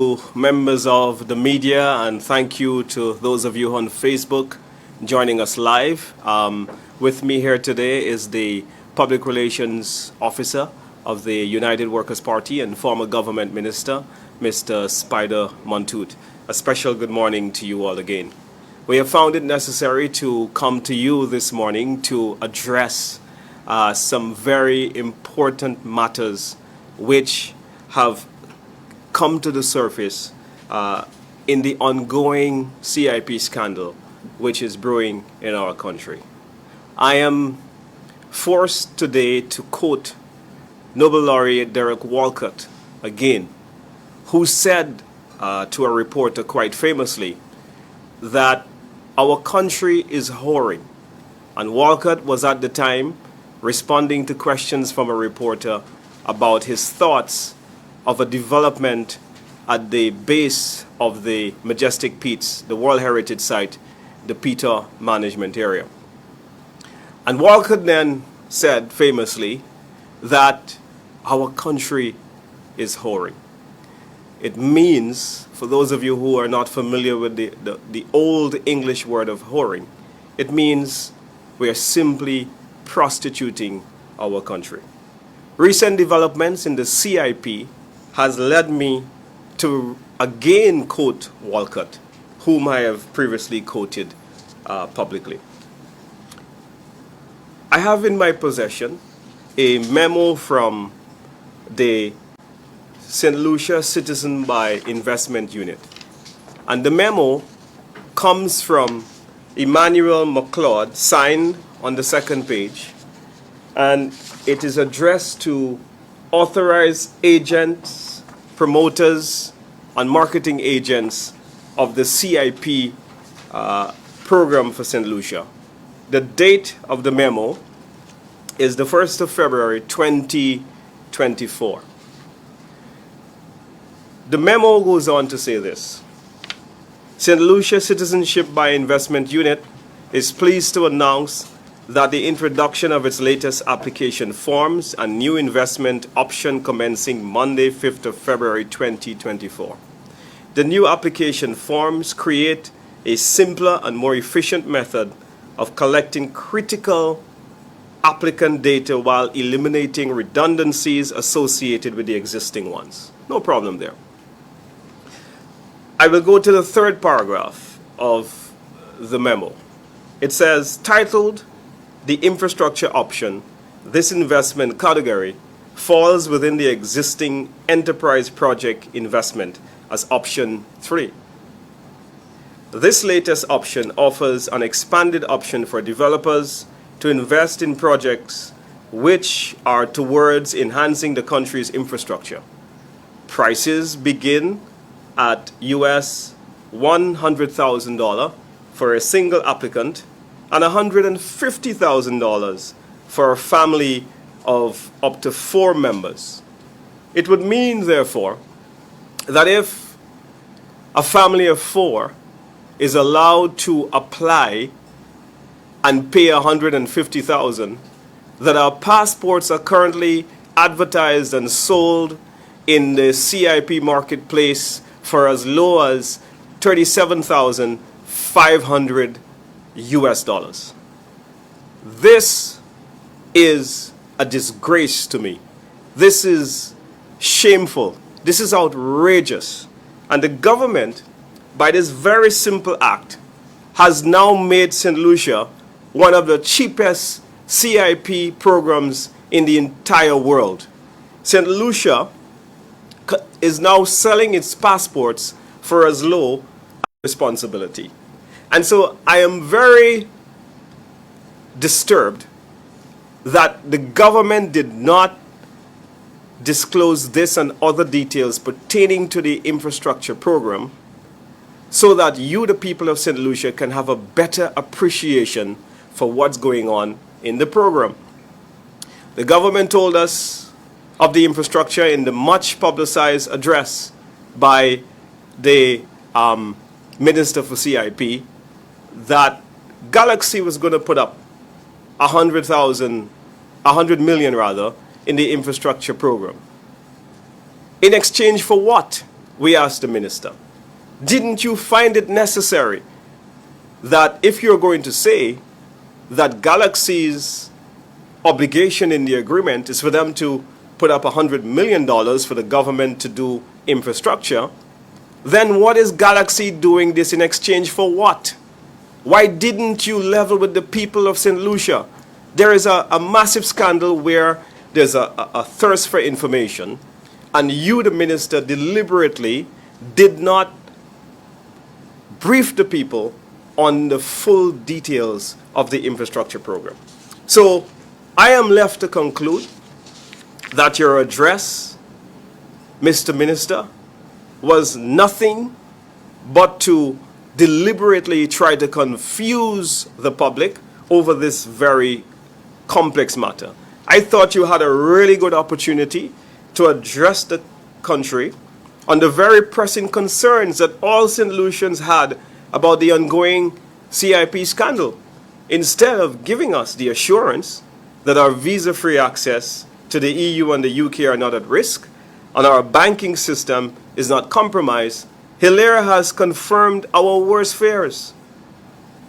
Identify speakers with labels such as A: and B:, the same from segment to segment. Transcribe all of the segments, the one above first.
A: to members of the media, and thank you to those of you on Facebook joining us live. With me here today is the Public Relations Officer of the United Workers' Party and former government minister, Mr. Spider Montoot. A special good morning to you all again. We have found it necessary to come to you this morning to address some very important matters which have come to the surface in the ongoing CIP scandal which is brewing in our country. I am forced today to quote Nobel laureate Derek Walcott again, who said to a reporter quite famously that our country is whoring. And Walcott was at the time responding to questions from a reporter about his thoughts of a development at the base of the Majestic Peaks, the World Heritage Site, the Peter Management Area. And Walcott then said famously that our country is whoring. It means, for those of you who are not familiar with the old English word of whoring, it means we are simply prostituting our country. Recent developments in the CIP has led me to again quote Walcott, whom I have previously quoted publicly. I have in my possession a memo from the St. Lucia Citizen by Investment Unit. And the memo comes from Emmanuel McLeod, signed on the second page, and it is addressed to authorized agents, promoters, and marketing agents of the CIP program for St. Lucia. The date of the memo is the 1st of February 2024. The memo goes on to say this: St. Lucia Citizenship by Investment Unit is pleased to announce that the introduction of its latest application forms and new investment option commencing Monday, 5th of February 2024. The new application forms create a simpler and more efficient method of collecting critical applicant data while eliminating redundancies associated with the existing ones. No problem there. I will go to the third paragraph of the memo. It says, titled, "The infrastructure option, this investment category falls within the existing enterprise project investment as option 3. This latest option offers an expanded option for developers to invest in projects which are towards enhancing the country's infrastructure. Prices begin at US $100,000 for a single applicant and $150,000 for a family of up to 4 members. It would mean, therefore, that if a family of 4 is allowed to apply and pay $150,000, that our passports are currently advertised and sold in the CIP marketplace for as low as $37,500 US. This is a disgrace to me. This is shameful. This is outrageous. And the government, by this very simple act, has now made St. Lucia one of the cheapest CIP programs in the entire world. St. Lucia is now selling its passports for as low as responsibility. And so I am very disturbed that the government did not disclose this and other details pertaining to the infrastructure program so that you, the people of St. Lucia, can have a better appreciation for what's going on in the program. The government told us of the infrastructure in the much publicized address by the Minister for CIP that Galaxy was going to put up 100 million rather, in the infrastructure program. In exchange for what? we asked the minister, didn't you find it necessary that if you're going to say that Galaxy's obligation in the agreement is for them to put up $100 million for the government to do infrastructure, then what is Galaxy doing this in exchange for what? Why didn't you level with the people of St. Lucia? There is a massive scandal where there's a thirst for information, and you, the minister, deliberately did not brief the people on the full details of the infrastructure program. So I am left to conclude that your address, Mr. Minister, was nothing but to deliberately try to confuse the public over this very complex matter. I thought you had a really good opportunity to address the country on the very pressing concerns that all St. Lucians had about the ongoing CIP scandal, instead of giving us the assurance that our visa-free access to the EU and the UK are not at risk, and our banking system is not compromised. Hilaire has confirmed our worst fears.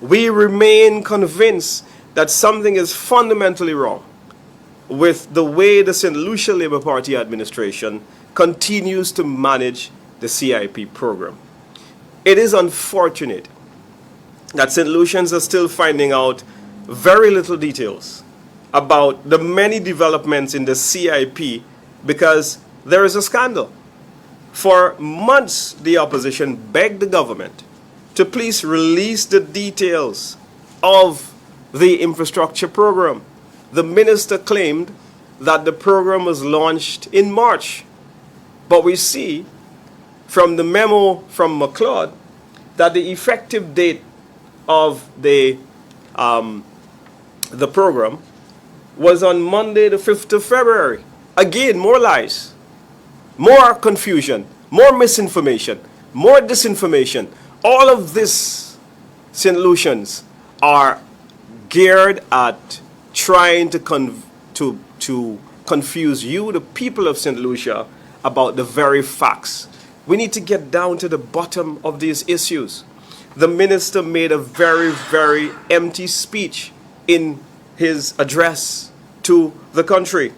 A: We remain convinced that something is fundamentally wrong with the way the St. Lucia Labour Party administration continues to manage the CIP program. It is unfortunate that St. Lucians are still finding out very little details about the many developments in the CIP because there is a scandal. For months, the opposition begged the government to please release the details of the infrastructure program. The minister claimed that the program was launched in March, but we see from the memo from McLeod that the effective date of the program was on Monday, the 5th of February. Again, more lies, more confusion, more misinformation, more disinformation. All of this, St. Lucians, are geared at trying to confuse you, the people of St. Lucia, about the very facts. We need to get down to the bottom of these issues. The minister made a very, very empty speech in his address to the country.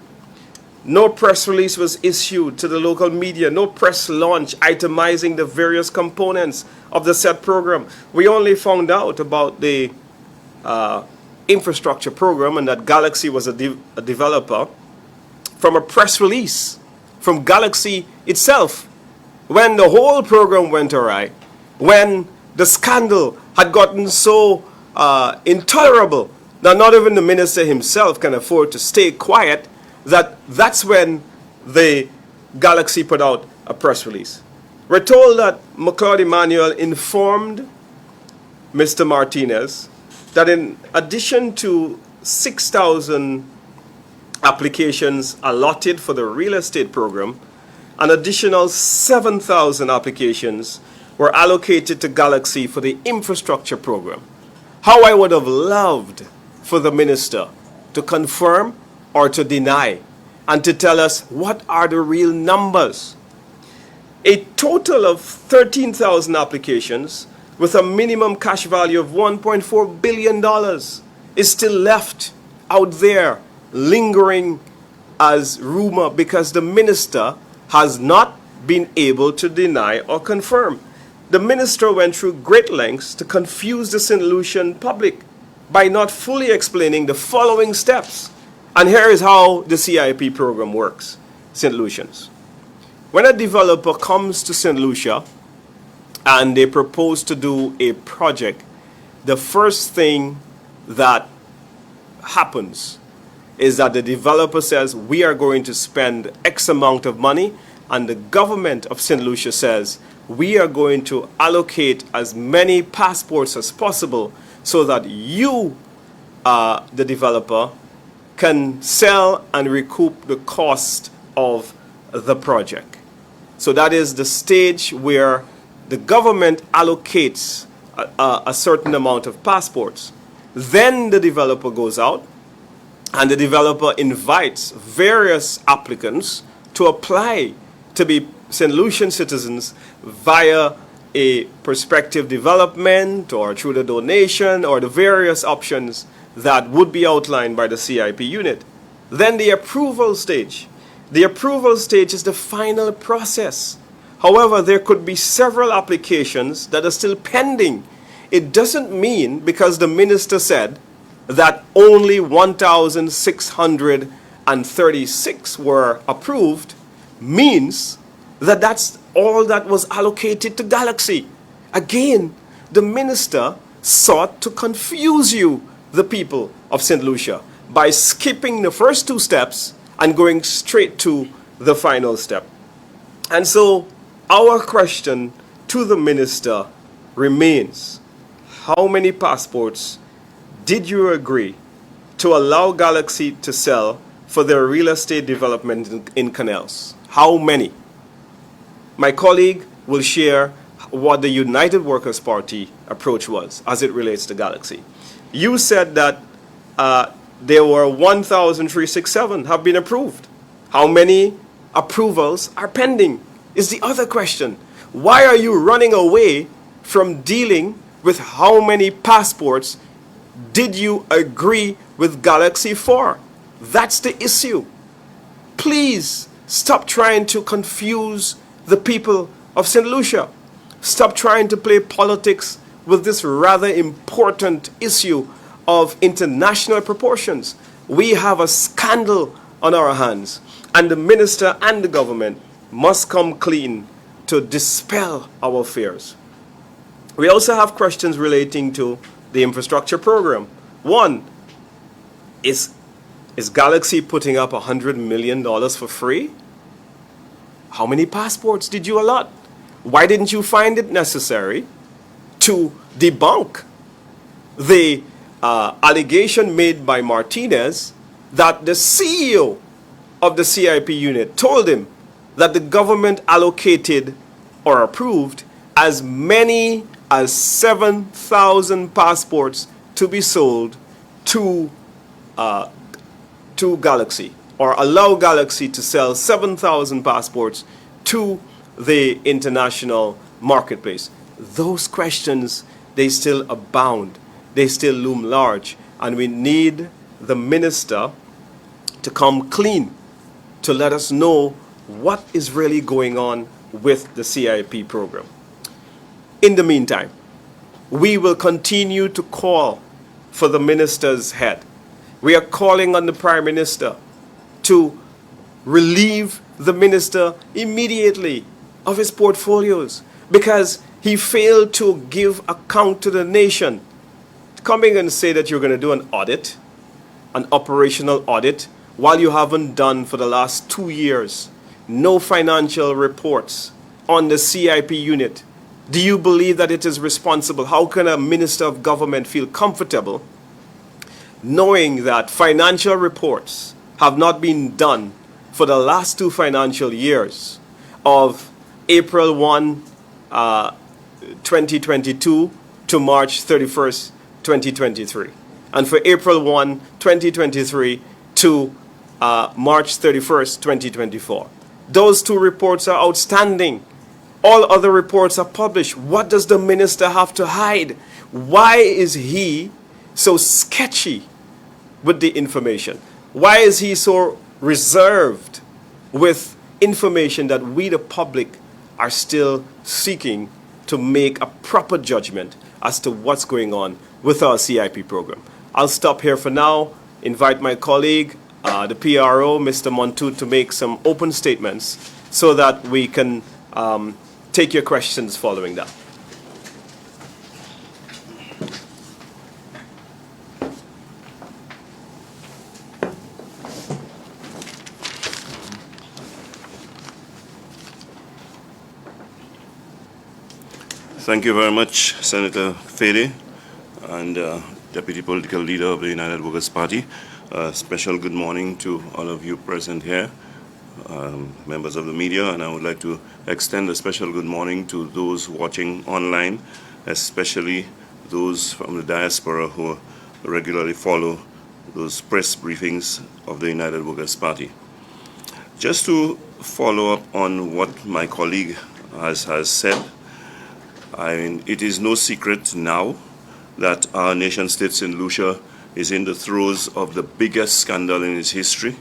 A: No press release was issued to the local media, no press launch itemizing the various components of the said program. We only found out about the infrastructure program and that Galaxy was a developer from a press release from Galaxy itself. When the whole program went awry, when the scandal had gotten so intolerable that not even the minister himself can afford to stay quiet, that's when the Galaxy put out a press release. We're told that McLeod Emmanuel informed Mr. Martinez that in addition to 6,000 applications allotted for the real estate program, an additional 7,000 applications were allocated to Galaxy for the infrastructure program. How I would have loved for the minister to confirm or to deny and to tell us what are the real numbers. A total of 13,000 applications with a minimum cash value of $1.4 billion is still left out there lingering as rumor because the minister has not been able to deny or confirm. The minister went through great lengths to confuse the St. Lucian public by not fully explaining the following steps. And here is how the CIP program works, St. Lucians. When a developer comes to St. Lucia and they propose to do a project, the first thing that happens is that the developer says, we are going to spend X amount of money, and the government of St. Lucia says, we are going to allocate as many passports as possible so that you, the developer, can sell and recoup the cost of the project. So that is the stage where the government allocates a certain amount of passports. Then the developer goes out and the developer invites various applicants to apply to be St. Lucian citizens via a prospective development or through the donation or the various options that would be outlined by the CIP unit. Then the approval stage. The approval stage is the final process. However, there could be several applications that are still pending. It doesn't mean because the minister said that only 1,636 were approved means that that's all that was allocated to Galaxy. Again, the minister sought to confuse you, the people of St. Lucia, by skipping the first two steps and going straight to the final step. And so our question to the minister remains, how many passports did you agree to allow Galaxy to sell for their real estate development in canals? How many? My colleague will share what the United Workers' Party approach was as it relates to Galaxy. You said that there were 1,367 have been approved. How many approvals are pending is the other question. Why are you running away from dealing with how many passports did you agree with Galaxy for? That's the issue. Please stop trying to confuse the people of St. Lucia. Stop trying to play politics with this rather important issue of international proportions. We have a scandal on our hands, and the minister and the government must come clean to dispel our fears. We also have questions relating to the infrastructure program. One, is Galaxy putting up $100 million for free? How many passports did you allot? Why didn't you find it necessary to debunk the allegation made by Martinez that the CEO of the CIP unit told him that the government allocated or approved as many as 7,000 passports to be sold to Galaxy, or allow Galaxy to sell 7,000 passports to the international marketplace? Those questions, they still abound. They still loom large. And we need the minister to come clean to let us know what is really going on with the CIP program. In the meantime, we will continue to call for the minister's head. We are calling on the Prime Minister to relieve the minister immediately of his portfolios because he failed to give account to the nation. Coming and say that you're going to do an audit, an operational audit, while you haven't done for the last 2 years, no financial reports on the CIP unit. Do you believe that it is responsible? How can a minister of government feel comfortable knowing that financial reports have not been done for the last 2 financial years of April 1, 2022 to March 31st, 2023, and for April 1, 2023 to March 31st, 2024. Those 2 reports are outstanding. All other reports are published. What does the minister have to hide? Why is he so sketchy with the information? Why is he so reserved with information that we, the public, are still seeking to make a proper judgment as to what's going on with our CIP program? I'll stop here for now. Invite my colleague, the PRO, Mr. Montoute, to make some open statements so that we can take your questions following that.
B: Thank you very much, Senator Fede, and Deputy Political Leader of the United Workers' Party. Special good morning to all of you present here, members of the media, and I would like to extend a special good morning to those watching online, especially those from the diaspora who regularly follow those press briefings of the United Workers' Party. Just to follow up on what my colleague has said, I mean, it is no secret now that our nation state, St. Lucia, is in the throes of the biggest scandal in its history.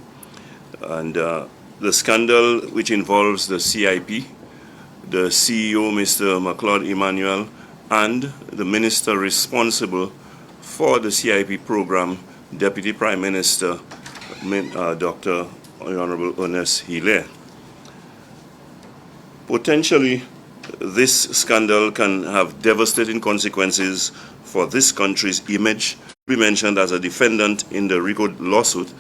B: And the scandal which involves the CIP, the CEO, Mr. McLeod Emmanuel, and the minister responsible for the CIP program, Deputy Prime Minister, Dr. Honorable Ernest Hilaire. Potentially, this scandal can have devastating consequences for this country's image. We mentioned as a defendant in the RICO lawsuit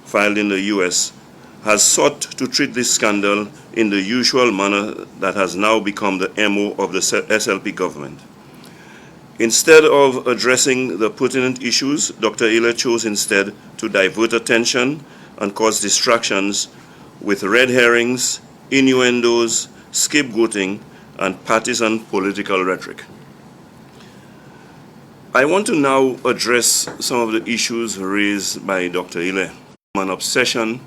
B: filed in the US, has sought to treat this scandal in the usual manner that has now become the MO of the SLP government. Instead of addressing the pertinent issues, Dr. Hilaire chose instead to divert attention and cause distractions with red herrings, innuendos, scapegoating, and partisan political rhetoric. I want to now address some of the issues raised by Dr. Hilaire. An obsession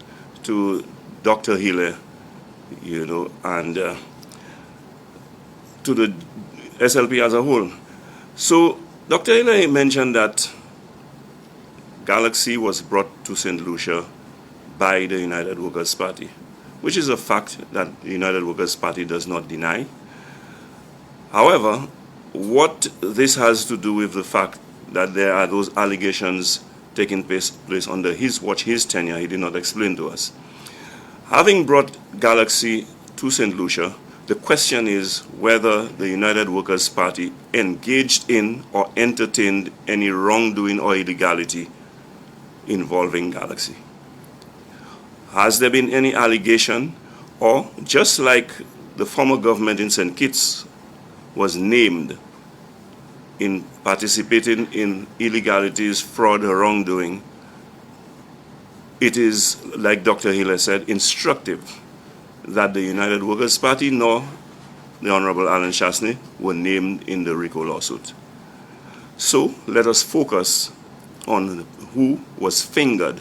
B: to Dr. Hilaire, and to the SLP as a whole. So Dr. Hilaire mentioned that Galaxy was brought to St. Lucia by the United Workers' Party, which is a fact that the United Workers' Party does not deny. However, what this has to do with the fact that there are those allegations taking place under his watch, his tenure, he did not explain to us. Having brought Galaxy to St. Lucia, the question is whether the United Workers' Party engaged in or entertained any wrongdoing or illegality involving Galaxy. Has there been any allegation, or just like the former government in St. Kitts was named in participating in illegalities, fraud, or wrongdoing, it is, like Dr. Hilaire said, instructive that the United Workers' Party nor the Honorable Alan Chasney were named in the RICO lawsuit. So let us focus on who was fingered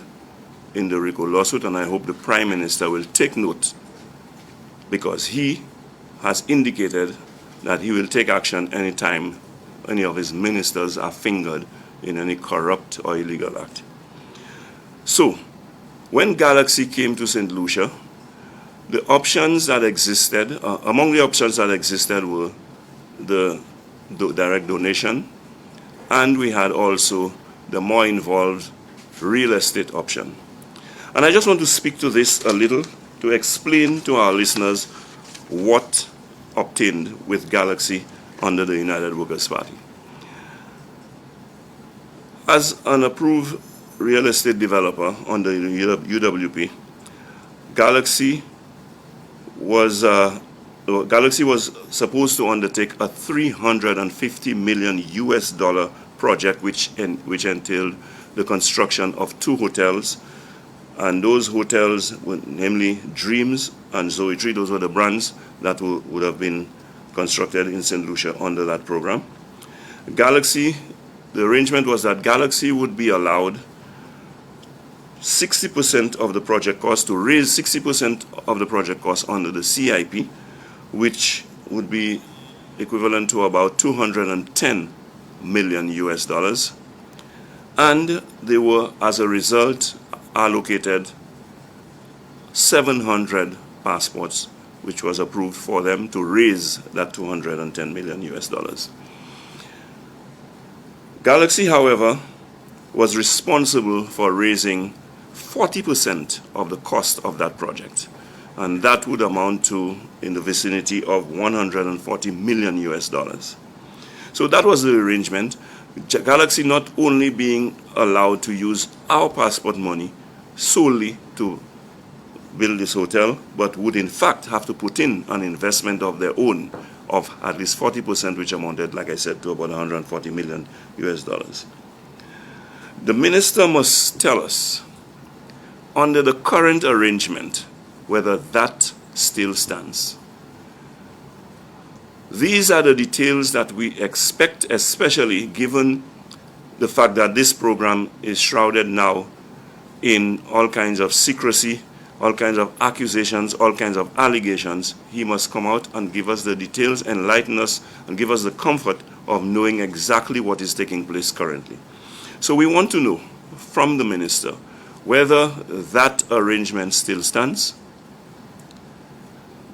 B: in the RICO lawsuit, and I hope the Prime Minister will take note, because he has indicated that he will take action anytime any of his ministers are fingered in any corrupt or illegal act. So, when Galaxy came to St. Lucia, the options that existed, among the options that existed were the direct donation, and we had also the more involved real estate option. And I just want to speak to this a little to explain to our listeners what obtained with Galaxy under the United Workers' Party. As an approved real estate developer under the UWP, Galaxy was supposed to undertake a $350 million US project which entailed the construction of 2 hotels, and those hotels were namely Dreams and Zoe Tree. Those were the brands that would have been constructed in St. Lucia under that program. Galaxy, the arrangement was that Galaxy would be allowed 60% of the project cost, to raise 60% of the project cost under the CIP, which would be equivalent to about $210 million US. And they were, as a result, allocated 700 passports, which was approved for them to raise that $210 million US. Galaxy, however, was responsible for raising 40% of the cost of that project, and that would amount to in the vicinity of $140 million US. So that was the arrangement. Galaxy not only being allowed to use our passport money solely to build this hotel, but would in fact have to put in an investment of their own of at least 40%, which amounted, like I said, to about $140 million US. The minister must tell us, under the current arrangement, whether that still stands. These are the details that we expect, especially given the fact that this program is shrouded now in all kinds of secrecy all kinds of accusations, all kinds of allegations, he must come out and give us the details, enlighten us, and give us the comfort of knowing exactly what is taking place currently. So we want to know from the minister whether that arrangement still stands,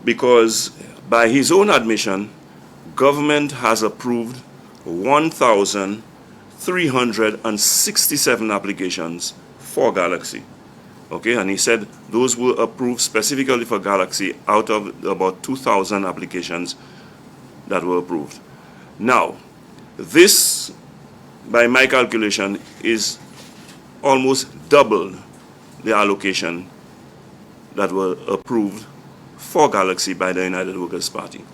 B: because by his own admission, government has approved 1,367 applications for Galaxy. Okay, and he said those were approved specifically for Galaxy out of about 2,000 applications that were approved. Now, this, by my calculation, is almost double the allocation that were approved for Galaxy by the United Workers' Party.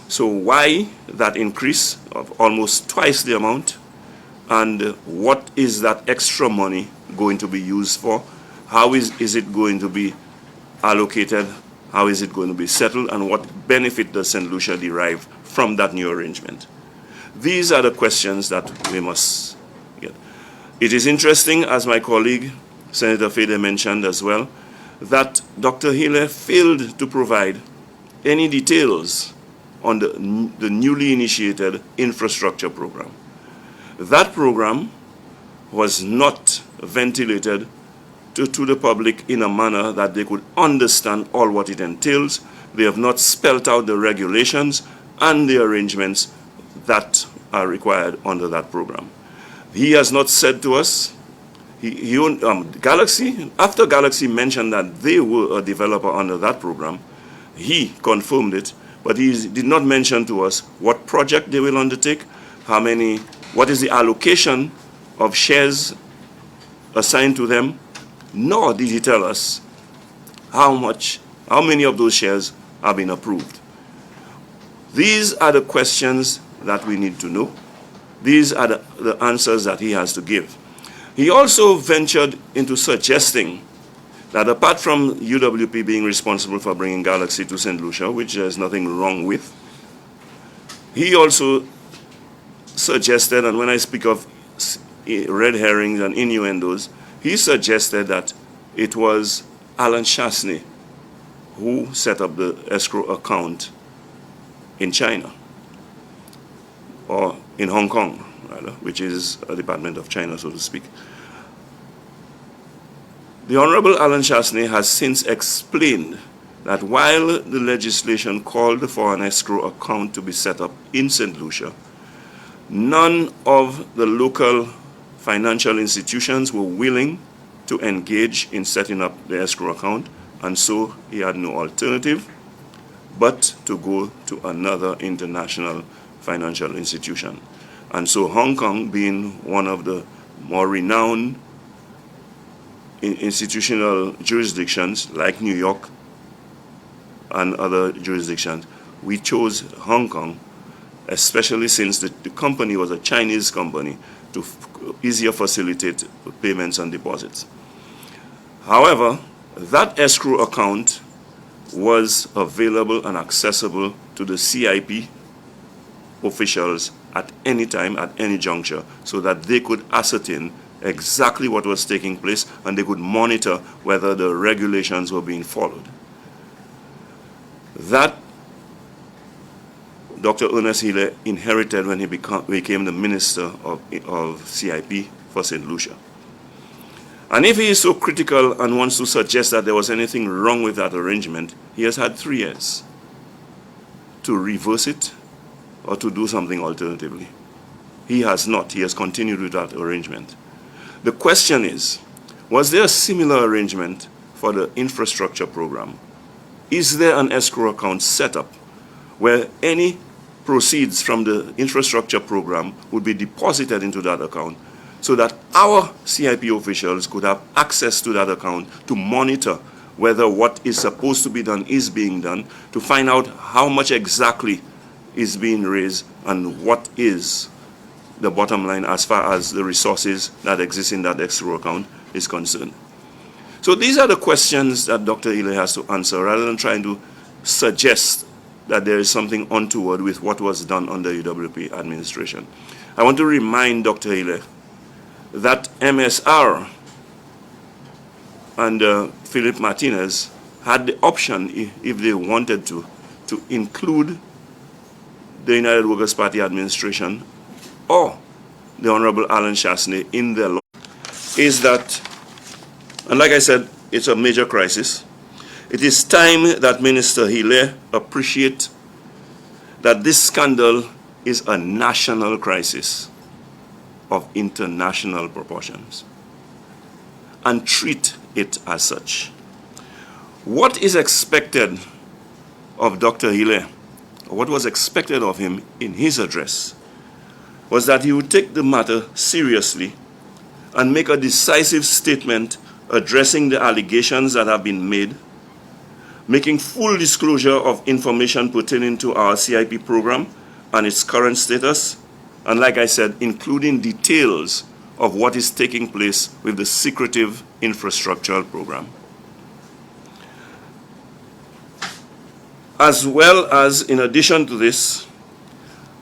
B: So why that increase of almost twice the amount? And what is that extra money going to be used for? How is it going to be allocated? How is it going to be settled? And what benefit does St. Lucia derive from that new arrangement? These are the questions that we must get. It is interesting, as my colleague, Senator Fede, mentioned as well, that Dr. Hille failed to provide any details on the newly initiated infrastructure program. That program was not ventilated to the public in a manner that they could understand all what it entails. They have not spelt out the regulations and the arrangements that are required under that program. He has not said to us, Galaxy, after Galaxy mentioned that they were a developer under that program, he confirmed it, but he did not mention to us what project they will undertake, what is the allocation of shares assigned to them, nor did he tell us how many of those shares have been approved. These are the questions that we need to know. These are the answers that he has to give. He also ventured into suggesting that apart from UWP being responsible for bringing Galaxy to St. Lucia, which there's nothing wrong with, he also suggested, and when I speak of red herrings and innuendos, he suggested that it was Alan Chasney who set up the escrow account in China, or in Hong Kong, rather, which is a department of China, so to speak. The Honorable Alan Chasney has since explained that while the legislation called for an escrow account to be set up in St. Lucia, none of the local financial institutions were willing to engage in setting up the escrow account, and so he had no alternative but to go to another international financial institution. And so Hong Kong, being one of the more renowned institutional jurisdictions like New York and other jurisdictions, we chose Hong Kong, especially since the company was a Chinese company, to easier facilitate payments and deposits. However, that escrow account was available and accessible to the CIP officials at any time, at any juncture, so that they could ascertain exactly what was taking place and they could monitor whether the regulations were being followed. That Dr. Ernest Hille inherited when he became the minister of CIP for St. Lucia. And if he is so critical and wants to suggest that there was anything wrong with that arrangement, he has had 3 years to reverse it or to do something alternatively. He has not. He has continued with that arrangement. The question is, was there a similar arrangement for the infrastructure program? Is there an escrow account set up where any proceeds from the infrastructure program would be deposited into that account so that our CIP officials could have access to that account to monitor whether what is supposed to be done is being done, to find out how much exactly is being raised and what is the bottom line as far as the resources that exist in that escrow account is concerned. So these are the questions that Dr. Hille has to answer, rather than trying to suggest that there is something untoward with what was done under UWP administration. I want to remind Dr. Hille that MSR and Philip Martinez had the option, if they wanted to include the United Workers' Party administration or the Honorable Alan Chasney in their law, is that, and like I said, it's a major crisis. It is time that Minister Hilaire appreciate that this scandal is a national crisis of international proportions and treat it as such. What is expected of Dr. Hilaire, or what was expected of him in his address, was that he would take the matter seriously and make a decisive statement addressing the allegations that have been made, making full disclosure of information pertaining to our CIP program and its current status, and like I said, including details of what is taking place with the secretive infrastructural program. As well as, in addition to this,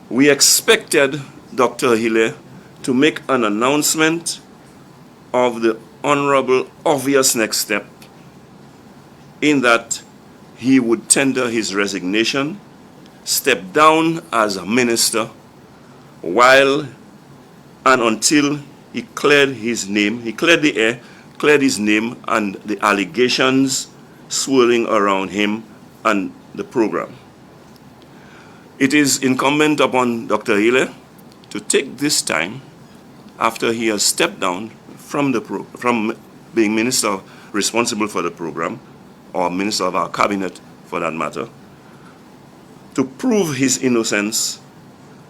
B: we expected Dr. Hilaire to make an announcement of the honorable, obvious next step, in that he would tender his resignation, step down as a minister, while and until he cleared his name, he cleared the air, cleared his name and the allegations swirling around him and the program. It is incumbent upon Dr. Hilaire to take this time, after he has stepped down from being minister responsible for the program, or minister of our cabinet for that matter, to prove his innocence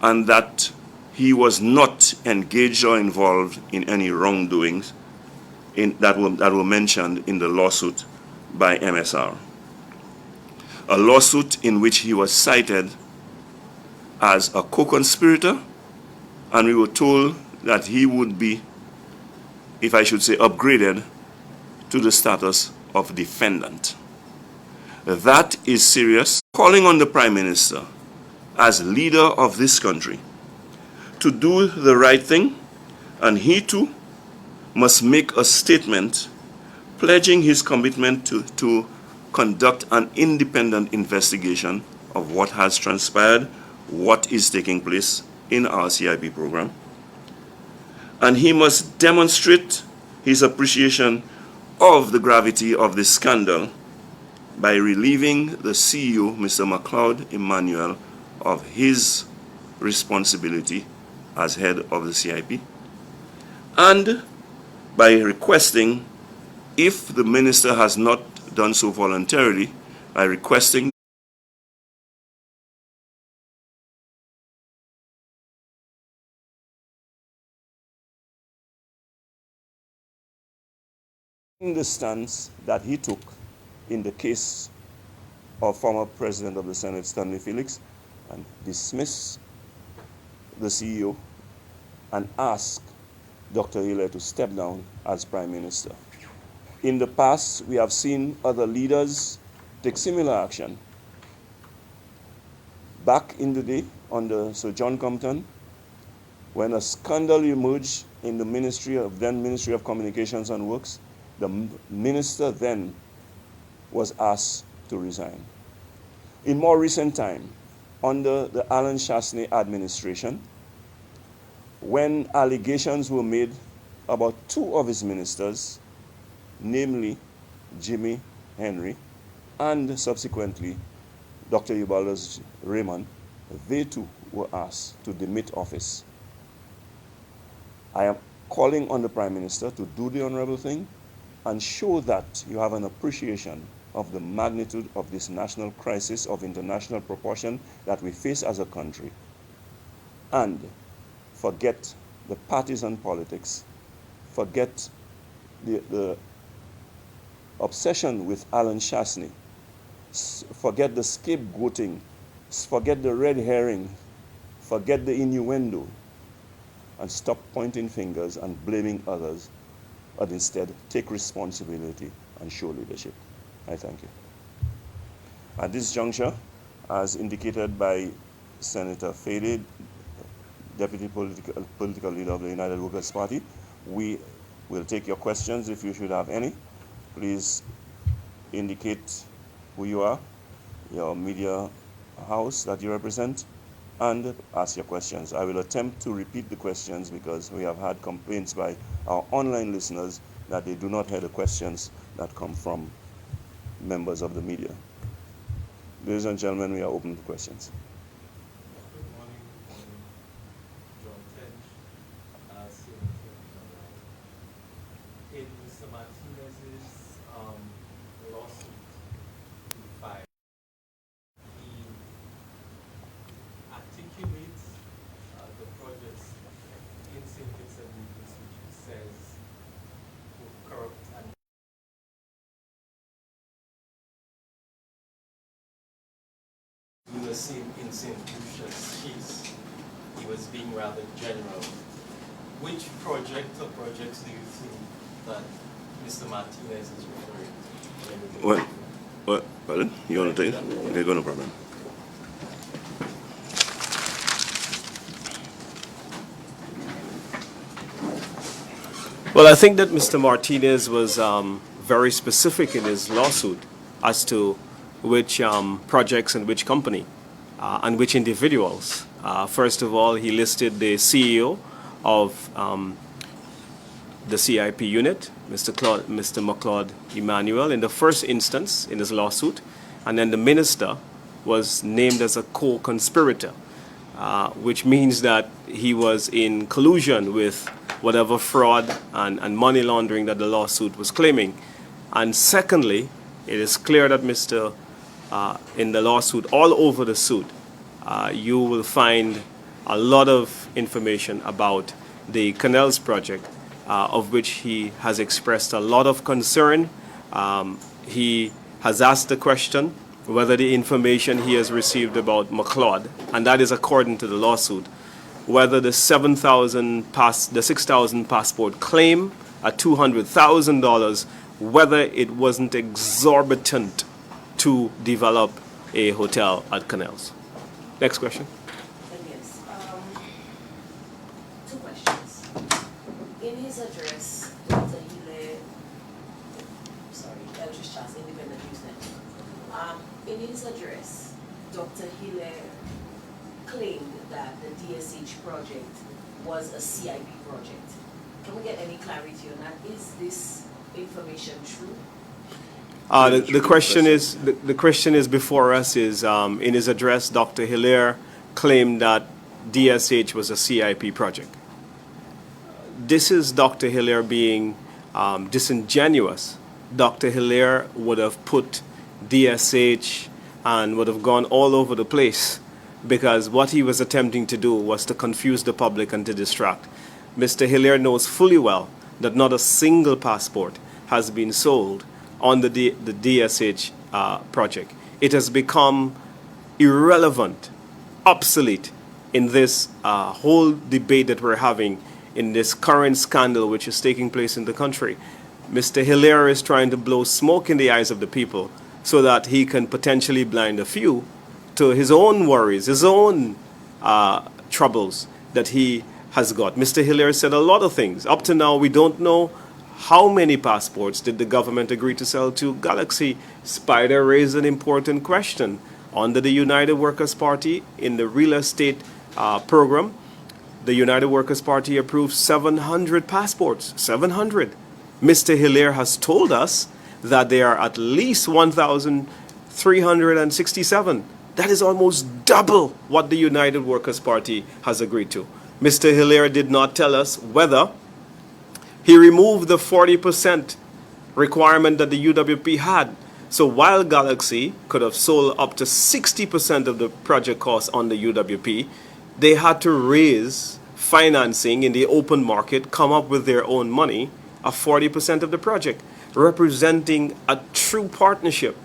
B: and that he was not engaged or involved in any wrongdoings that were mentioned in the lawsuit by MSR. A lawsuit in which he was cited as a co-conspirator, and we were told that he would be, if I should say, upgraded to the status of defendant. That is serious. Calling on the Prime Minister, as leader of this country, to do the right thing, and he too must make a statement pledging his commitment to conduct an independent investigation of what has transpired, what is taking place in our CIP program. And he must demonstrate his appreciation of the gravity of this scandal by relieving the CEO, Mr. MacLeod Emmanuel, of his responsibility as head of the CIP, and by requesting, if the minister has not done so voluntarily, by requesting the stance that he took in the case of former President of the Senate, Stanley Felix, and dismiss the CEO and ask Dr. Hilaire to step down as Prime Minister. In the past, we have seen other leaders take similar action. Back in the day, under Sir John Compton, when a scandal emerged in the Ministry of Communications and Works, the minister then was asked to resign. In more recent time, under the Alan Chasney administration, when allegations were made about two of his ministers, namely Jimmy Henry and subsequently Dr. Eubaldos Raymond, they too were asked to demit office. I am calling on the Prime Minister to do the honorable thing and show that you have an appreciation of the magnitude of this national crisis of international proportion that we face as a country, and forget the partisan politics, forget the obsession with Alan Chasney, forget the scapegoating, forget the red herring, forget the innuendo, and stop pointing fingers and blaming others, but instead take responsibility and show leadership. I thank you. At this juncture, as indicated by Senator Fede, Deputy Political Leader of the United Workers' Party, we will take your questions if you should have any. please indicate who you are, your media house that you represent, and ask your questions. I will attempt to repeat the questions because we have had complaints by our online listeners that they do not hear the questions that come from members of the media. Ladies and gentlemen, we are open to questions.
C: Good morning, John Tench, in Mr. Martinez's lawsuit he filed, he articulates the projects in St. Vincent which he says were corrupt and we were seeing in St. Lucia's case, he was being rather general. Which project or projects do you think that Mr. Martinez is referring to?
B: What? Pardon? You want to take it? Okay, go, no problem.
A: Well, I think that Mr. Martinez was very specific in his lawsuit as to which projects and which company and which individuals. First of all, he listed the CEO of the CIP unit, Mr. McLeod Emmanuel, in the first instance in his lawsuit, and then the minister was named as a co-conspirator, which means that he was in collusion with whatever fraud and money laundering that the lawsuit was claiming. And secondly, it is clear that in the lawsuit, all over the suit, you will find a lot of information about the Canals project, of which he has expressed a lot of concern. He has asked the question whether the information he has received about McLeod, and that is according to the lawsuit, whether the 6,000 passport claim at $200,000, whether it wasn't exorbitant to develop a hotel at Canals. Next question.
D: Yes. Two questions. In his address, Dr. Hilaire, Eldridge Charles, Independent News Network. In his address, Dr. Hilaire claimed that the DSH project was a CIP project. Can we get any clarity on that? Is this information true?
A: The question is before us is in his address, Dr. Hilaire claimed that DSH was a CIP project. This is Dr. Hilaire being disingenuous. Dr. Hilaire would have put DSH and would have gone all over the place because what he was attempting to do was to confuse the public and to distract. Mr. Hilaire knows fully well that not a single passport has been sold on the DSH project. It has become irrelevant, obsolete in this whole debate that we're having in this current scandal which is taking place in the country. Mr. Hilaire is trying to blow smoke in the eyes of the people so that he can potentially blind a few to his own worries, his own troubles that he has got. Mr. Hilaire said a lot of things. Up to now, we don't know how many passports did the government agree to sell to Galaxy. Spider raised an important question. Under the United Workers' Party, in the real estate program, the United Workers' Party approved 700 passports. 700. Mr. Hilaire has told us that there are at least 1,367. That is almost double what the United Workers' Party has agreed to. Mr. Hilaire did not tell us whether he removed the 40% requirement that the UWP had. So while Galaxy could have sold up to 60% of the project cost on the UWP, they had to raise financing in the open market, come up with their own money, of 40% of the project, representing a true partnership.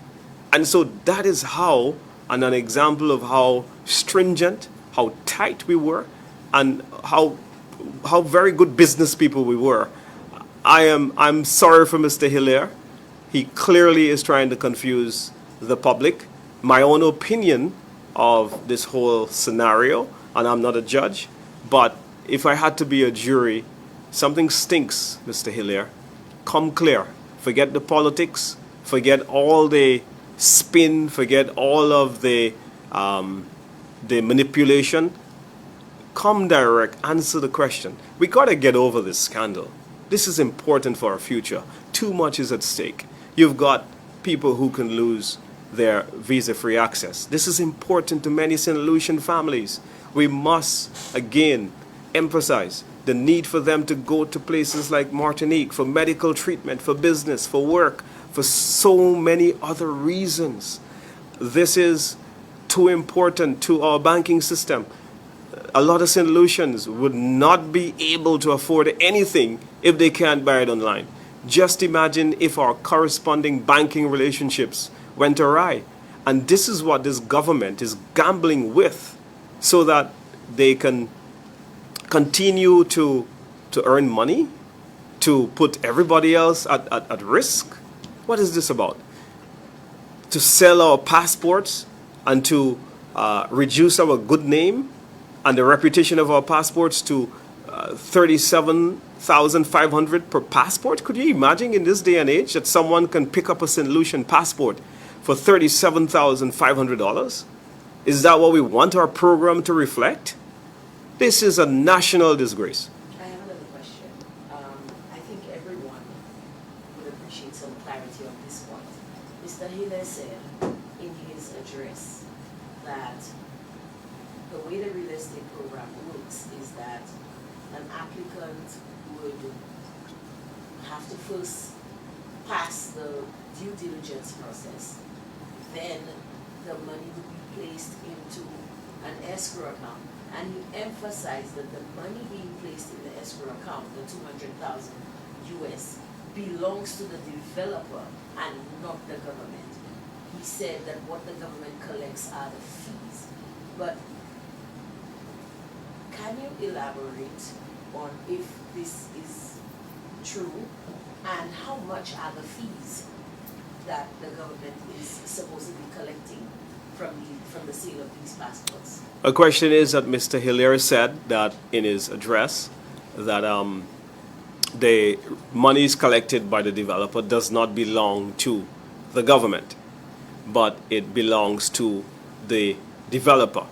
A: And so that is how, and an example of how stringent, how tight we were, and how very good business people we were. I'm sorry for Mr. Hilaire. He clearly is trying to confuse the public. My own opinion of this whole scenario, and I'm not a judge, but if I had to be a jury, something stinks, Mr. Hilaire. Come clear. Forget the politics, forget all the spin, forget all of the manipulation. Come direct, answer the question. We got to get over this scandal. This is important for our future. Too much is at stake. You've got people who can lose their visa-free access. This is important to many St. Lucian families. We must, again, emphasize the need for them to go to places like Martinique for medical treatment, for business, for work, for so many other reasons. This is too important to our banking system. A lot of St. Lucians would not be able to afford anything if they can't buy it online. Just imagine if our corresponding banking relationships went awry. And this is what this government is gambling with, so that they can continue to earn money, to put everybody else at risk. What is this about? To sell our passports and to reduce our good name and the reputation of our passports to 37,500 per passport? Could you imagine in this day and age that someone can pick up a St. Lucian passport for $37,500? Is that what we want our program to reflect? This is a national disgrace.
D: I have another question. I think everyone would appreciate some clarity on this point. Mr. Hiller said in his address that the way the real estate program works is that an applicant would have to first pass the due diligence process, then the money would be placed into an escrow account. And he emphasized that the money being placed in the escrow account, the 200,000 US, belongs to the developer and not the government. He said that what the government collects are the fees. But can you elaborate on if this is true, and how much are the fees that the government is supposed to be collecting from the sale of these passports?
A: A question is that Mr. Hilaire said that in his address that the monies collected by the developer does not belong to the government, but it belongs to the developer.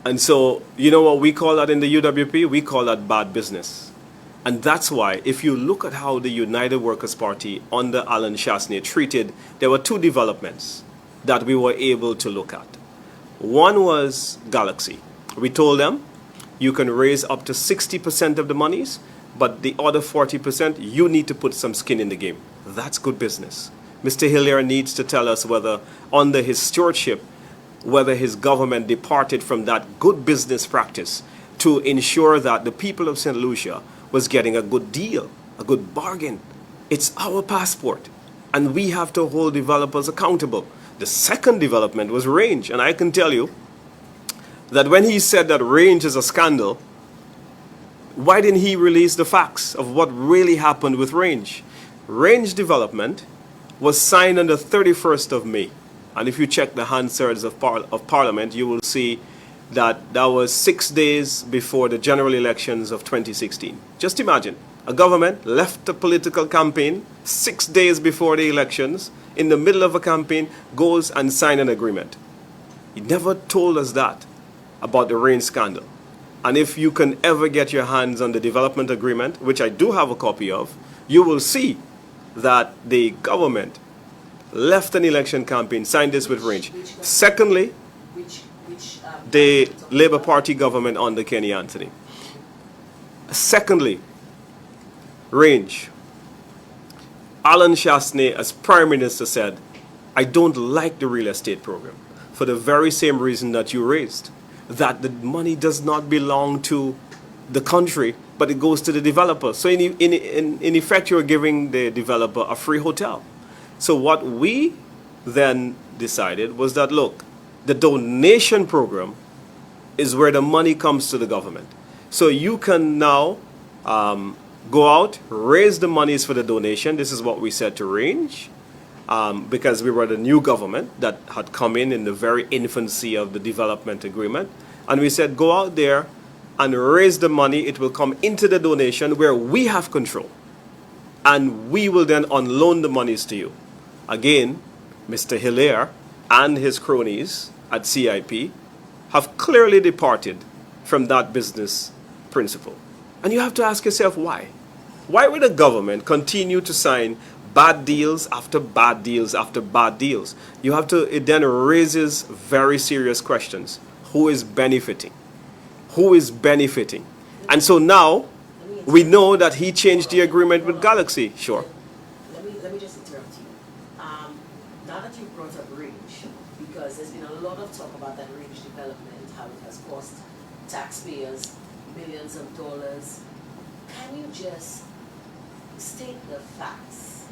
A: And so, you know what we call that in the UWP? We call that bad business. And that's why, if you look at how the United Workers' Party under Alan Chasney treated, there were two developments that we were able to look at. One was Galaxy. We told them, you can raise up to 60% of the monies, but the other 40%, you need to put some skin in the game. That's good business. Mr. Hillier needs to tell us whether, under his stewardship, whether his government departed from that good business practice to ensure that the people of St. Lucia was getting a good deal, a good bargain. It's our passport, and we have to hold developers accountable. The second development was Range, and I can tell you that when he said that Range is a scandal, why didn't he release the facts of what really happened with Range? Range development was signed on the 31st of May. And if you check the Hansards of Parliament, you will see that that was 6 days before the general elections of 2016. Just imagine, a government left a political campaign 6 days before the elections, in the middle of a campaign, goes and signs an agreement. He never told us that about the Range scandal. And if you can ever get your hands on the development agreement, which I do have a copy of, you will see that the government left an election campaign, signed this with Range. Secondly, the Labour Party government under Kenny Anthony. Secondly, Range. Alan Chasney, as Prime Minister, said, I don't like the real estate program for the very same reason that you raised, that the money does not belong to the country, but it goes to the developer. So in effect, you're giving the developer a free hotel. So what we then decided was that, look, the donation program is where the money comes to the government. So you can now go out, raise the monies for the donation. This is what we said to Range, because we were the new government that had come in the very infancy of the development agreement. And we said, go out there and raise the money. It will come into the donation where we have control. and we will then unloan the monies to you. Again, Mr. Hilaire and his cronies at CIP have clearly departed from that business principle. And you have to ask yourself why. Why would the government continue to sign bad deals after bad deals after bad deals? You have to, it then raises very serious questions. Who is benefiting? Who is benefiting? And so now, we know that he changed the agreement with Galaxy. Sure.
D: Let me just interrupt you. Now that you brought up range, because there's been a lot of talk about that range development, how it has cost taxpayers millions of dollars. Can you just state the facts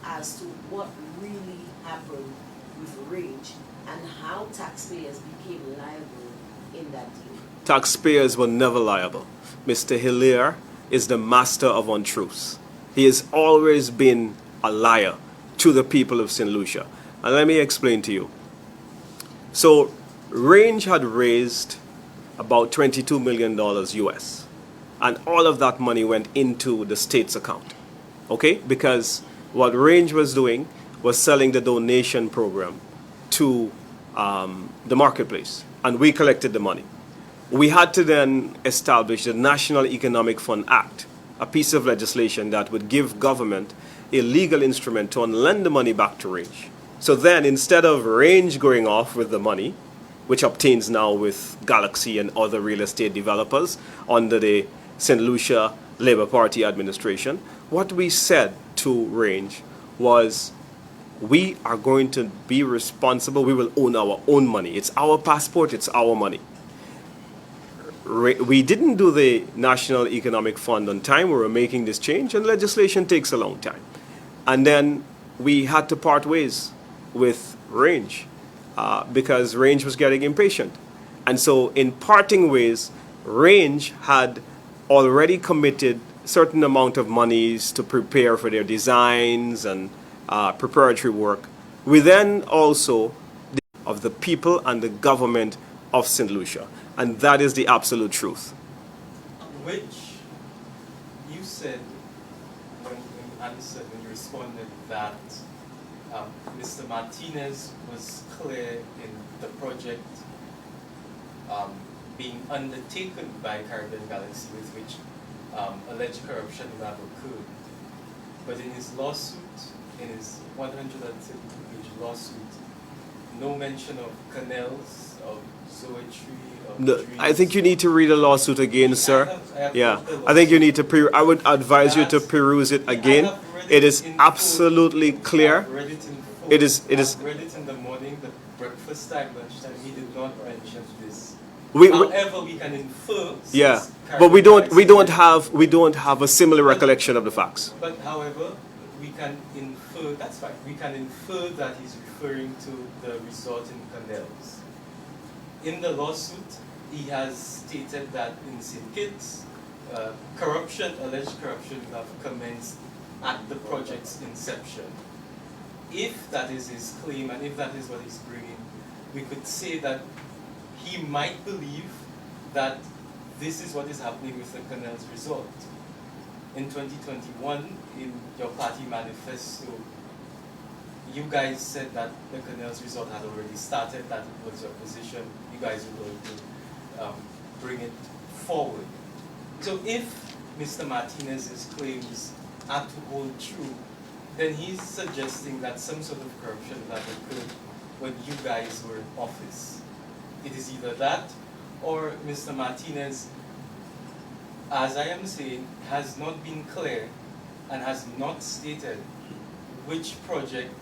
D: as to what really happened with range and how taxpayers became liable in that deal?
A: Taxpayers were never liable. Mr. Hilaire is the master of untruths. He has always been a liar to the people of St. Lucia. And let me explain to you. So, Range had raised about $22 million US. And all of that money went into the state's account. Okay? Because what Range was doing was selling the donation program to the marketplace. And we collected the money. We had to then establish the National Economic Fund Act, a piece of legislation that would give government a legal instrument to lend the money back to Range. So then, instead of Range going off with the money, which obtains now with Galaxy and other real estate developers under the St. Lucia Labour Party administration, what we said to Range was, we are going to be responsible, we will own our own money. It's our passport, it's our money. We didn't do the National Economic Fund on time. We were making this change, and legislation takes a long time. And then we had to part ways with Range because Range was getting impatient. And so in parting ways, Range had already committed certain amount of monies to prepare for their designs and preparatory work. We then also of the people and the government of St. Lucia. And that is the absolute truth.
C: Which you said when you answered, when you responded that Mr. Martinez was clear in the project being undertaken by Caribbean Galaxy, with which alleged corruption would have occurred. But in his lawsuit, in his 132-page lawsuit, no mention of canals, of zoetry, of
A: No,
C: trees.
A: I think you need to read the lawsuit again, sir.
C: I have
A: Yeah,
C: read the
A: I think you
C: lawsuit.
A: need to. I would advise you to peruse it again.
C: I have read
A: It is
C: in
A: absolutely
C: full.
A: clear.
C: I've read it in full.
A: It is. It is.
C: I've read it in the morning, the breakfast time, lunchtime. He did not mention this.
A: We,
C: However, we can infer.
A: yeah,
C: since
A: but we don't.
C: Caribbean
A: We don't
C: Galaxy-
A: have. We don't have a similar recollection of the facts.
C: But however, we can infer. That's fine. We can infer that he's referring to the resort in Canals. In the lawsuit, he has stated that in St. Kitts, alleged corruption would have commenced at the project's inception. If that is his claim, and if that is what he's bringing, we could say that he might believe that this is what is happening with the Canals Resort. In 2021, in your party manifesto, you guys said that the Canals Resort had already started, that it was your position, you guys were going to bring it forward. So if Mr. Martinez's claims are to hold true, then he's suggesting that some sort of corruption that occurred when you guys were in office. It is either that, or Mr. Martinez, as I am saying, has not been clear and has not stated which project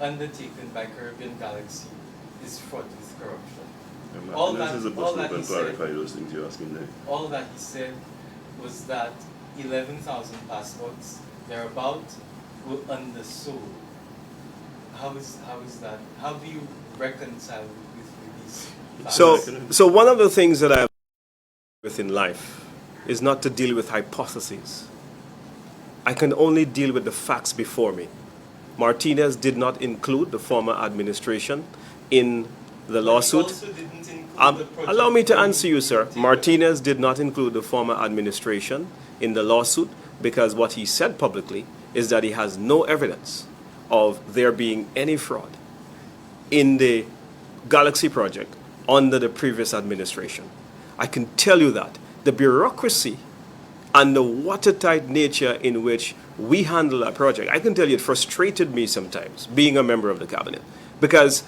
C: undertaken by Caribbean Galaxy is fraught with corruption. All that he said-
B: clarify those things you're asking there.
C: All that he said was that 11,000 passports, thereabout, were undersold. How is that? How do you reconcile with these facts?
A: So one of the things that I have with in life is not to deal with hypotheses. I can only deal with the facts before me. Martinez did not include the former administration in the lawsuit.
C: Also didn't include the
A: Allow me to
C: project
A: answer you, sir.
C: being
A: Martinez did not include the former administration in the lawsuit because what he said publicly is that he has no evidence of there being any fraud in the Galaxy project under the previous administration. I can tell you that the bureaucracy and the watertight nature in which we handle that project, I can tell you it frustrated me sometimes, being a member of the cabinet, because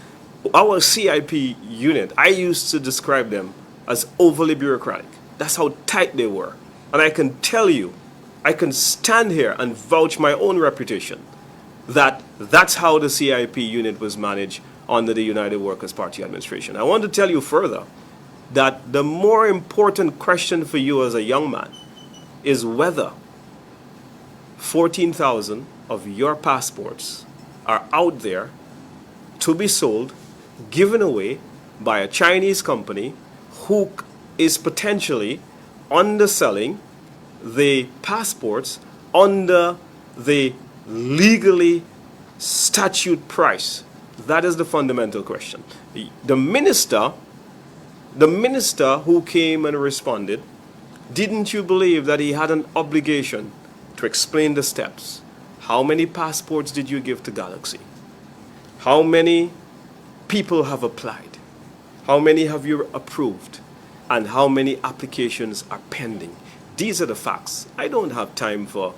A: our CIP unit, I used to describe them as overly bureaucratic. That's how tight they were. And I can tell you, I can stand here and vouch my own reputation that that's how the CIP unit was managed under the United Workers' Party administration. I want to tell you further that the more important question for you as a young man is whether 14,000 of your passports are out there to be sold, given away by a Chinese company who is potentially underselling the passports under the legally statute price. That is the fundamental question. The minister who came and responded, didn't you believe that he had an obligation to explain the steps? How many passports did you give to Galaxy? How many people have applied? How many have you approved? And how many applications are pending? These are the facts. I don't have time for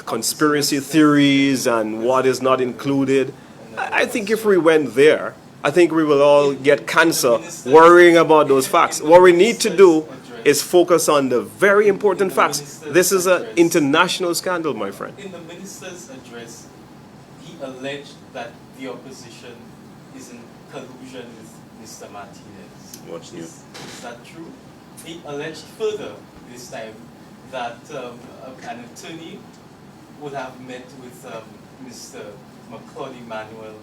A: conspiracy theories and what is not included. I think if we went there, I think we will all get cancer worrying about those facts. What we need to do is focus on the very important facts. This is an international scandal, my friend.
C: In the minister's address, he alleged that the opposition is in collusion with Mr. Martinez.
B: What's new?
C: Is that true? He alleged further this time that an attorney would have met with Mr. McCloud Emmanuel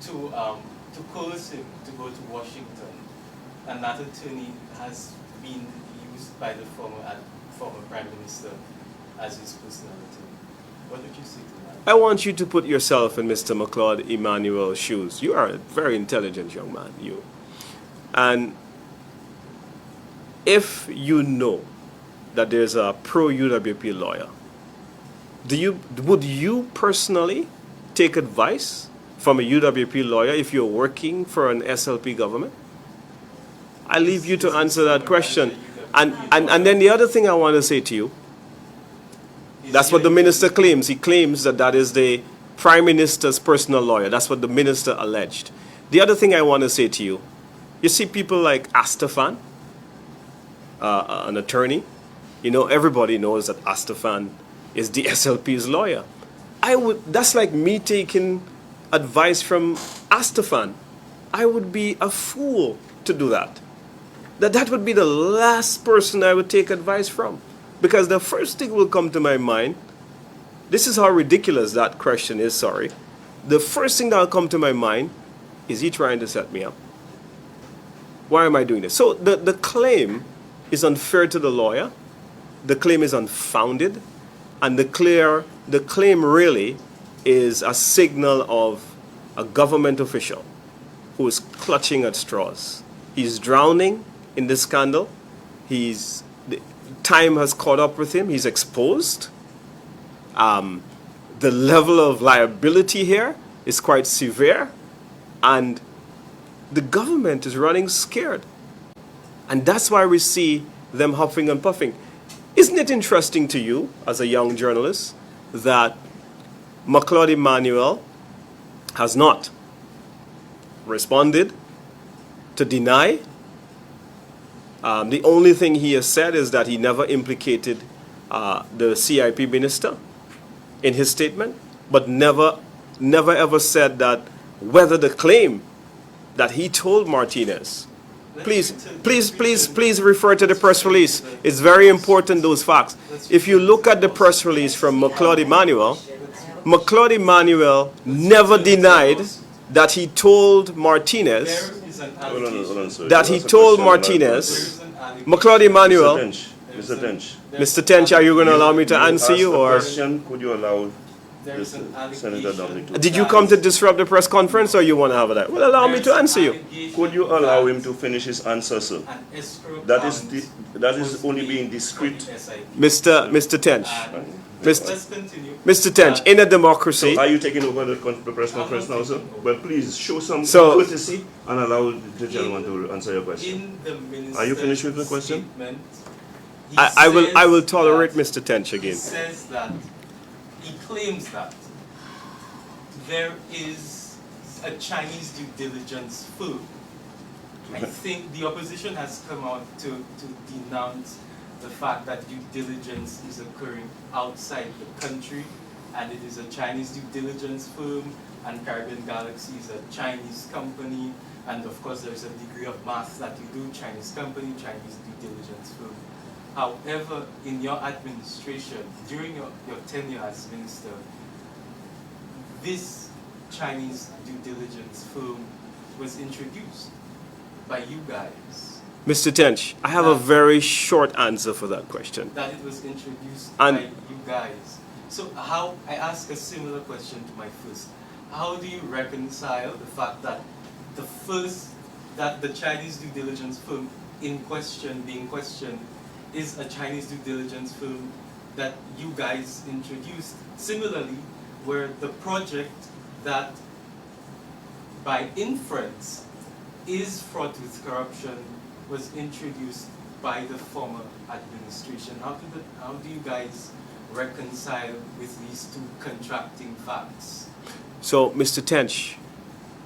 C: to coerce him to go to Washington, and that attorney has been used by the former Prime Minister as his personal attorney. What would you say to that?
A: I want you to put yourself in Mr. McCloud Emmanuel's shoes. You are a very intelligent young man, you. And if you know that there's a pro-UWP lawyer, would you personally take advice from a UWP lawyer if you're working for an SLP government? I leave you to answer that question. And then the other thing I want to say to you, that's what the minister claims. He claims that that is the Prime Minister's personal lawyer. That's what the minister alleged. The other thing I want to say to you, you see people like Astafan, an attorney. You know, everybody knows that Astafan is the SLP's lawyer. That's like me taking advice from Astafan. I would be a fool to do that. That would be the last person I would take advice from. Because the first thing will come to my mind, this is how ridiculous that question is, sorry. The first thing that will come to my mind is he trying to set me up? Why am I doing this? So the claim is unfair to the lawyer. The claim is unfounded. And the claim really is a signal of a government official who is clutching at straws. He's drowning in this scandal. Time has caught up with him. He's exposed. The level of liability here is quite severe. And the government is running scared. And that's why we see them huffing and puffing. Isn't it interesting to you, as a young journalist, that McCloud Emmanuel has not responded to deny? The only thing he has said is that he never implicated the CIP minister in his statement, but never ever said that whether the claim that he told Martinez. Please refer to the press release. It's very important, those facts. If you look at the press release from McCloud Emmanuel never denied that he told Martinez, McCloud Emmanuel,
B: Mr. Tench.
A: Mr. Tench, are you going to allow me to answer you, or?
B: Question, could you allow
C: there's an
B: Senator Dominic.
C: allegation.
A: Did you come to disrupt the press conference, or you want to have that? Well, allow me to answer you.
B: Could you allow him to finish his answer, sir?
C: An escrow
B: That is
C: account
B: that is
C: was
B: only
C: made
B: being
C: for
B: discreet.
C: the SIP.
A: Mr. Tench,
C: And
A: Mr.
C: let's continue.
A: Mr. Tench, in a democracy,
B: So are you taking over the press conference now, sir? Well, please show some
A: So-
B: courtesy and allow the gentleman to answer your question.
C: In the minister's
B: Are you finished with the question?
C: statement, he
A: I will
C: says
A: tolerate
C: that-
A: Mr. Tench
C: He
A: again.
C: says that, he claims that there is a Chinese due diligence firm. I think the opposition has come out to denounce the fact that due diligence is occurring outside the country, and it is a Chinese due diligence firm, and Caribbean Galaxy is a Chinese company, and of course there's a degree of math that you do, Chinese company, Chinese due diligence firm. However, in your administration, during your tenure as minister, this Chinese due diligence firm was introduced by you guys.
A: Mr. Tench, I have a very short answer for that question.
C: That it was introduced
A: And-
C: by you guys. So how, I ask a similar question to my first. How do you reconcile the fact that that the Chinese due diligence firm being questioned, is a Chinese due diligence firm that you guys introduced? Similarly, where the project that by inference is fraught with corruption was introduced by the former administration. How do you guys reconcile with these two contracting facts?
A: So, Mr. Tench,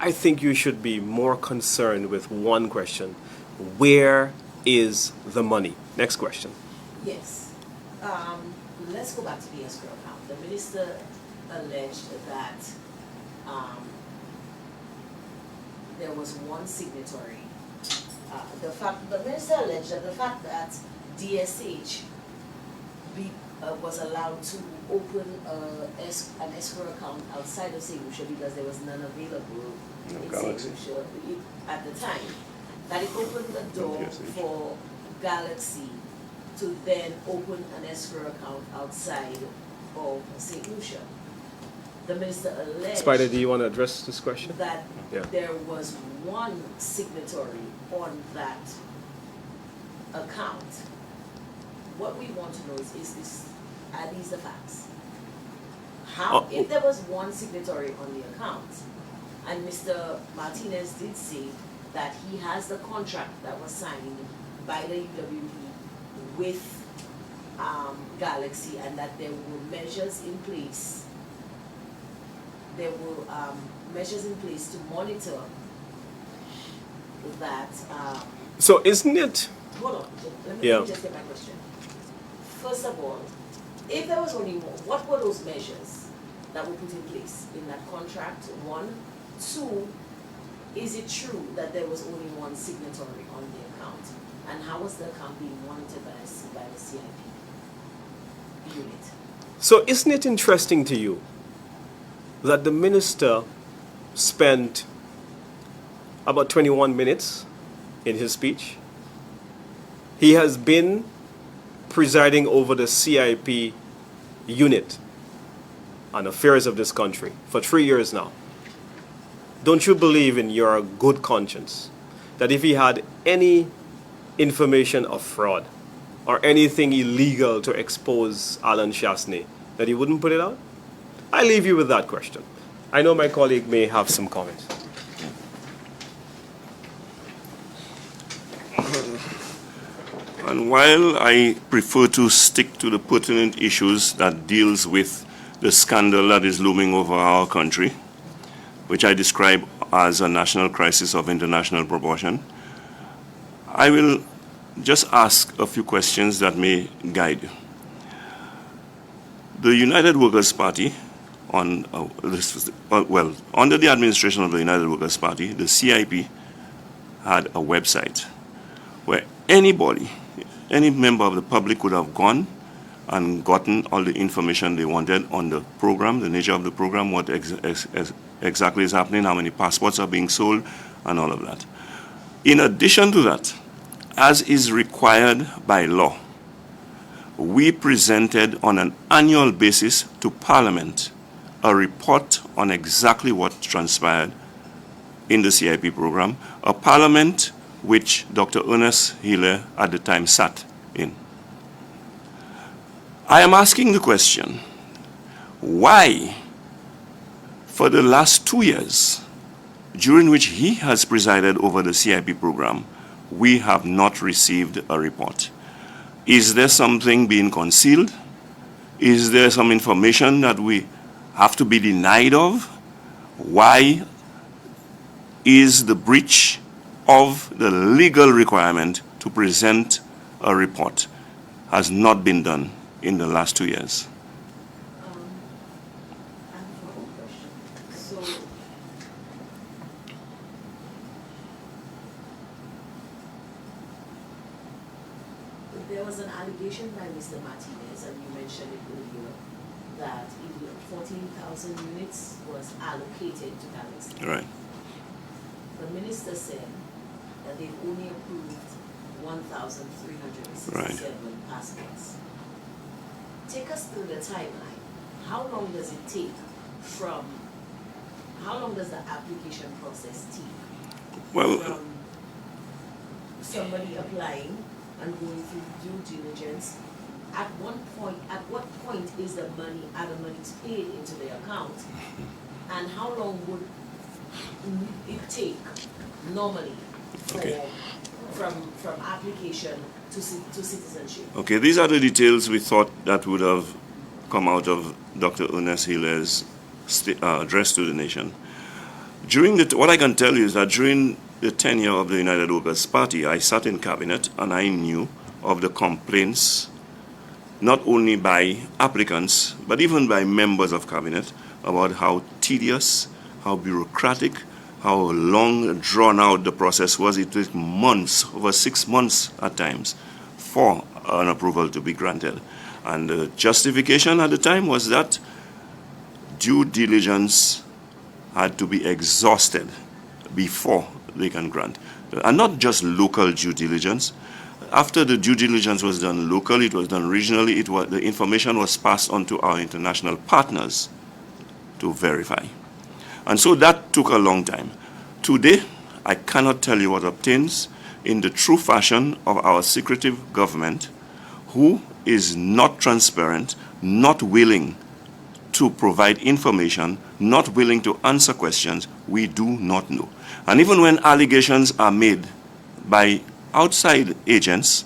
A: I think you should be more concerned with one question. Where is the money? Next question.
D: Yes. Let's go back to the escrow account. The minister alleged that there was one signatory. The minister alleged that the fact that DSH was allowed to open an escrow account outside of St. Lucia because there was none available in
B: Galaxy.
D: St. Lucia at the time, that it opened the door
B: DSH.
D: for Galaxy to then open an escrow account outside of St. Lucia. The minister alleged
A: Spider, do you want to address this question?
D: that
A: Yeah.
D: there was one signatory on that account. What we want to know is are these the facts? How, if there was one signatory on the account, and Mr. Martinez did say that he has the contract that was signed by the UWP with Galaxy, and that there were measures in place. There were measures in place to monitor that.
A: So, isn't it?
D: Hold on, let
A: Yeah.
D: me just get my question. First of all, if there was only one, what were those measures that were put in place in that contract? One. Two, is it true that there was only one signatory on the account? And how was the account being monitored by the CIP unit?
A: So, isn't it interesting to you that the minister spent about 21 minutes in his speech? He has been presiding over the CIP unit on affairs of this country for 3 years now. Don't you believe in your good conscience that if he had any information of fraud or anything illegal to expose Alan Chasney, that he wouldn't put it out? I leave you with that question. I know my colleague may have some comments.
B: And while I prefer to stick to the pertinent issues that deals with the scandal that is looming over our country, which I describe as a national crisis of international proportion, I will just ask a few questions that may guide you. The United Workers' Party, under the administration of the United Workers' Party, the CIP had a website where anybody, any member of the public could have gone and gotten all the information they wanted on the program, the nature of the program, what exactly is happening, how many passports are being sold, and all of that. In addition to that, as is required by law, we presented on an annual basis to Parliament a report on exactly what transpired in the CIP program, a parliament which Dr. Ernest Hiller at the time sat in. I am asking the question, why, for the last 2 years, during which he has presided over the CIP program, we have not received a report? Is there something being concealed? Is there some information that we have to be denied of? Why is the breach of the legal requirement to present a report has not been done in the last 2 years?
D: I have one more question. So, there was an allegation by Mr. Martinez, and you mentioned it earlier, that 14,000 units was allocated to Galaxy.
B: Right.
D: The minister said that they've only approved 1,367 passports. Take us through the timeline. How long does it take how long does the application process take?
B: Well,
D: From somebody applying and going through due diligence, at what point is the money paid into the account? And how long would it take normally from application to citizenship?
B: okay, these are the details we thought that would have come out of Dr. Ernest Hiller's address to the nation. What I can tell you is that during the tenure of the United Workers' Party, I sat in cabinet and I knew of the complaints, not only by applicants, but even by members of cabinet, about how tedious, how bureaucratic, how long drawn out the process was. It took months, over 6 months at times, for an approval to be granted. And the justification at the time was that due diligence had to be exhausted before they can grant. And not just local due diligence. After the due diligence was done locally, it was done regionally, the information was passed on to our international partners to verify. And so that took a long time. Today, I cannot tell you what obtains in the true fashion of our secretive government, who is not transparent, not willing to provide information, not willing to answer questions. We do not know. And even when allegations are made by outside agents,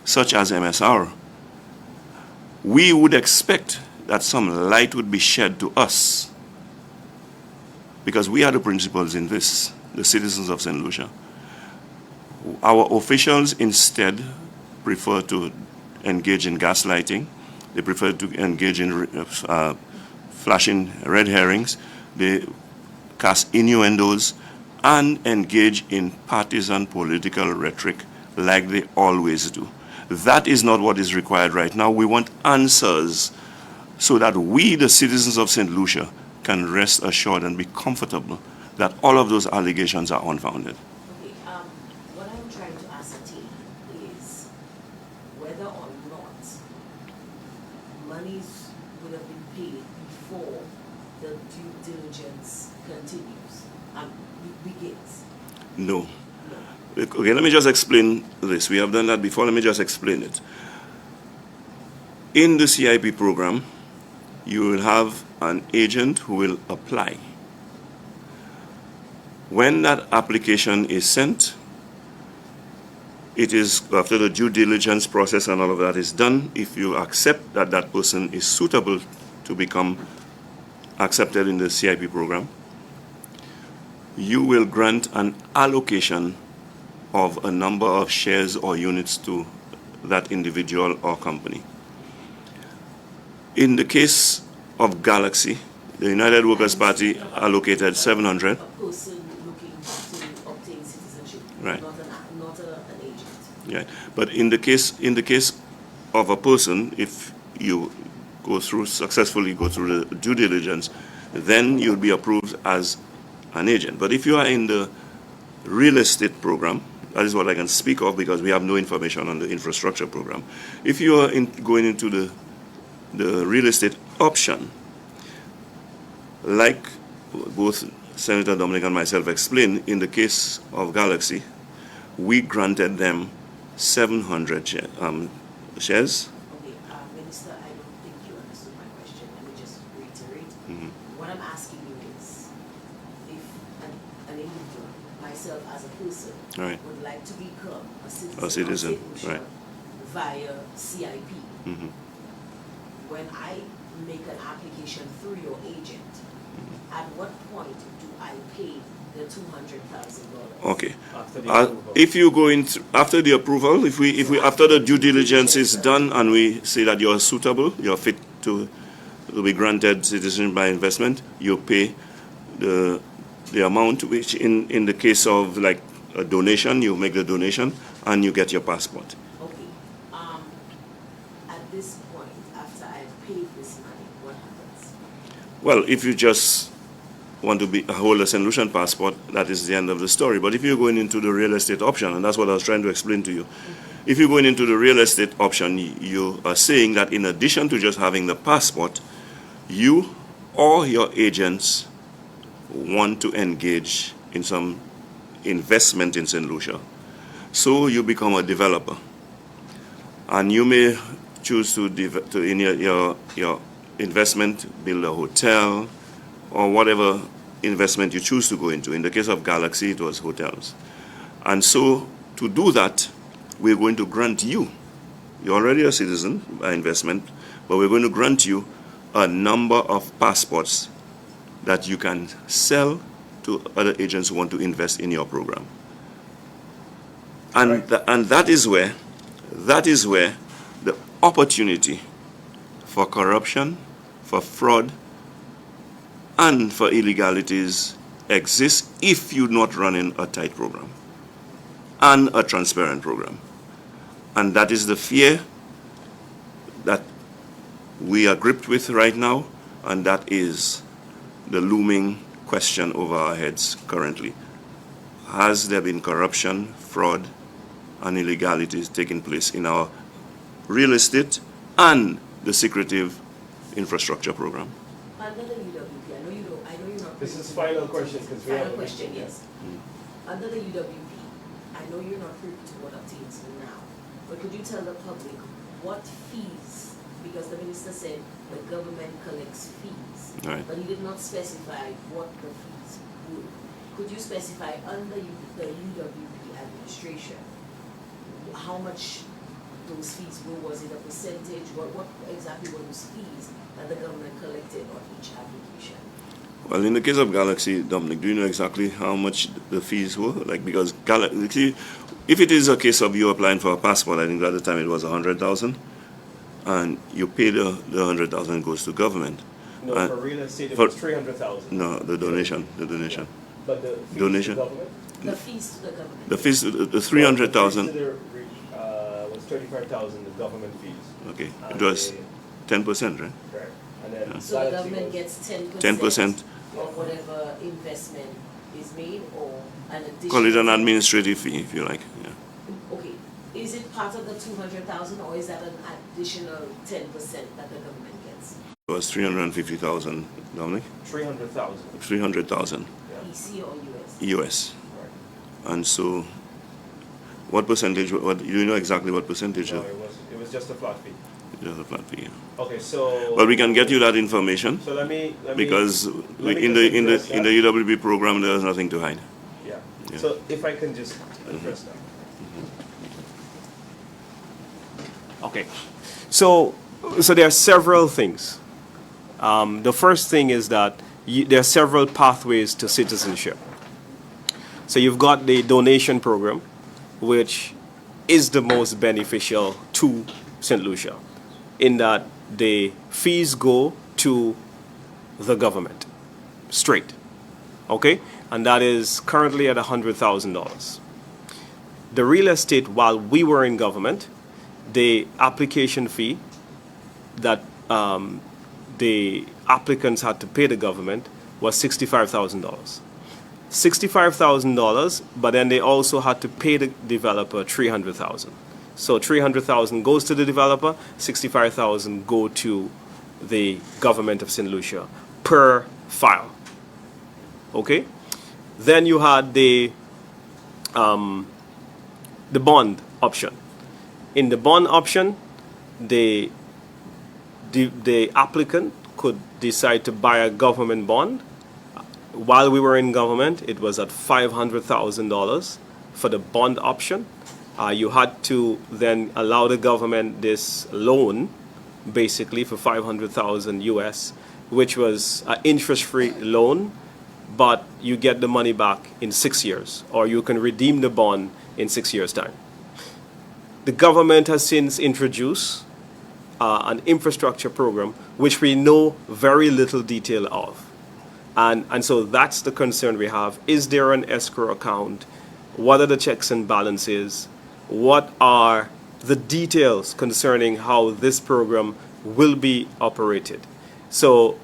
B: such as MSR, we would expect that some light would be shed to us, because we are the principals in this, the citizens of St. Lucia. Our officials instead prefer to engage in gaslighting. They prefer to engage in flashing red herrings. They cast innuendos and engage in partisan political rhetoric like they always do. That is not what is required right now. We want answers so that we, the citizens of St. Lucia, can rest assured and be comfortable that all of those allegations are unfounded.
D: Okay, what I'm trying to ascertain is whether or not monies would have been paid before the due diligence begins.
B: No. Okay, let me just explain this. We have done that before. Let me just explain it. In the CIP program, you will have an agent who will apply. When that application is sent, it is after the due diligence process and all of that is done. If you accept that that person is suitable to become accepted in the CIP program, you will grant an allocation of a number of shares or units to that individual or company. In the case of Galaxy, the United Workers' Party allocated 700.
D: A person looking to obtain citizenship,
B: Right.
D: not an agent.
B: Yeah, but in the case of a person, if you successfully go through the due diligence, then you'll be approved as an agent. But if you are in the real estate program, that is what I can speak of because we have no information on the infrastructure program. If you are going into the real estate option, like both Senator Dominic and myself explained, in the case of Galaxy, we granted them 700 shares.
D: Okay, Minister, I don't think you understood my question. Let me just reiterate. What I'm asking you is, if an individual, myself as a person,
B: Right.
D: would like to become a citizen,
B: A citizen,
D: of St. Lucia
B: right.
D: via CIP, when I make an application through your agent, at what point do I pay the $200,000?
B: Okay.
A: After the approval.
B: If you go in after the approval, if we after the due diligence is done and we say that you're suitable, you're fit to be granted citizenship by investment, you pay the amount, which in the case of like a donation, you make the donation and you get your passport.
D: Okay. At this point, after I've paid this money, what happens?
B: Well, if you just want to hold a St. Lucian passport, that is the end of the story. But if you're going into the real estate option, and that's what I was trying to explain to you, if you're going into the real estate option, you are saying that in addition to just having the passport, you or your agents want to engage in some investment in St. Lucia. So you become a developer. And you may choose to in your investment, build a hotel, or whatever investment you choose to go into. In the case of Galaxy, it was hotels. And so to do that, we're going to grant you, you're already a citizen by investment, but we're going to grant you a number of passports that you can sell to other agents who want to invest in your program. And, and that is where the opportunity for corruption, for fraud, and for illegalities exists if you're not running a tight program and a transparent program. And that is the fear that we are gripped with right now, and that is the looming question over our heads currently. Has there been corruption, fraud, and illegalities taking place in our real estate and the secretive infrastructure program?
D: Under the UWP, I know you're not.
A: This is final question because we have
D: Final
A: a
D: question,
A: meeting,
D: yes. Under the UWP, I know you're not privy to what obtains now, but could you tell the public what fees, because the minister said the government collects fees,
B: Right.
D: but he did not specify what the fees would. Could you specify under the UWP administration how much those fees were? Was it a percentage? What exactly were those fees that the government collected on each application?
B: Well, in the case of Galaxy, Dominic, do you know exactly how much the fees were? Like, because Galaxy, if it is a case of you applying for a passport, I think at the time it was 100,000, and you pay the 100,000 goes to government.
A: No,
B: And
A: for real estate, it
B: for-
A: was 300,000.
B: No, the donation.
A: But the fees
B: Donation.
A: to government?
D: The fees to the government.
B: The fees, the 300,000.
A: The fees to the, was 35,000, the government fees.
B: Okay,
A: And
B: it was
A: the-
B: 10%, right?
A: Correct. And then
D: So the
A: Galaxy
D: government
A: was-
D: gets 10%.
B: 10%.
D: Of whatever investment is made, or an additional.
B: Call it an administrative fee, if you like. Yeah.
D: Okay, is it part of the 200,000, or is that an additional 10% that the government gets?
B: It was 350,000, Dominic.
A: 300,000.
B: 300,000
D: EC or US?
B: US.
A: Right.
B: And so, what percentage? What do you know exactly what percentage?
A: No, it was just a flat fee.
B: Just a flat fee. Yeah.
A: Okay, so.
B: But we can get you that information
A: So let me
B: because
A: let me
B: in
A: just address
B: the
A: that.
B: UWP program there's nothing to hide.
A: Yeah.
B: Yeah.
A: So if I can just address that. Okay. So there are several things. The first thing is that there are several pathways to citizenship. So you've got the donation program, which is the most beneficial to St. Lucia, in that the fees go to the government straight. Okay? And that is currently at $100,000. The real estate, while we were in government, the application fee that the applicants had to pay the government was $65,000. $65,000, but then they also had to pay the developer $300,000. So $300,000 goes to the developer, $65,000 go to the government of St. Lucia per file. Okay? Then you had the bond option. In the bond option, the applicant could decide to buy a government bond. While we were in government, it was at $500,000 for the bond option. You had to then allow the government this loan, basically for 500,000 US, which was an interest-free loan, but you get the money back in 6 years, or you can redeem the bond in 6 years' time. The government has since introduced an infrastructure program, which we know very little detail of. And so that's the concern we have. Is there an escrow account? What are the checks and balances? What are the details concerning how this program will be operated? So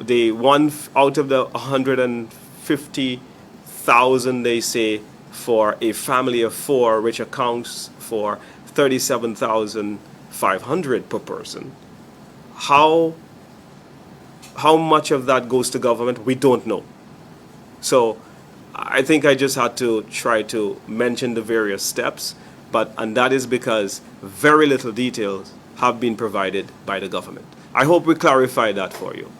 A: the one out of the 150,000, they say, for a family of 4, which accounts for 37,500 per person. How much of that goes to government? We don't know. So I think I just had to try to mention the various steps, and that is because very little details have been provided by the government. I hope we clarified that for you.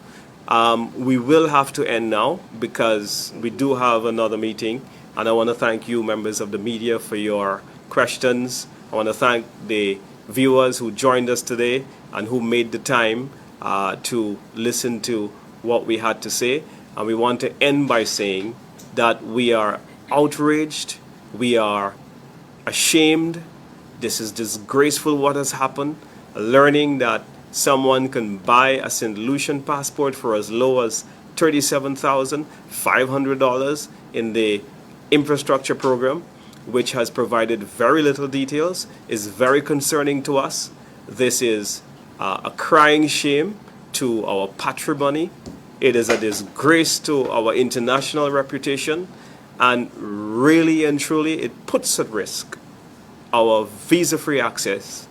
A: We will have to end now because we do have another meeting, and I want to thank you, members of the media, for your questions. I want to thank the viewers who joined us today and who made the time to listen to what we had to say. And we want to end by saying that we are outraged, we are ashamed, this is disgraceful what has happened, learning that someone can buy a St. Lucian passport for as low as $37,500 in the infrastructure program, which has provided very little details, is very concerning to us. This is a crying shame to our patrimony. It is a disgrace to our international reputation, and really and truly it puts at risk our visa-free access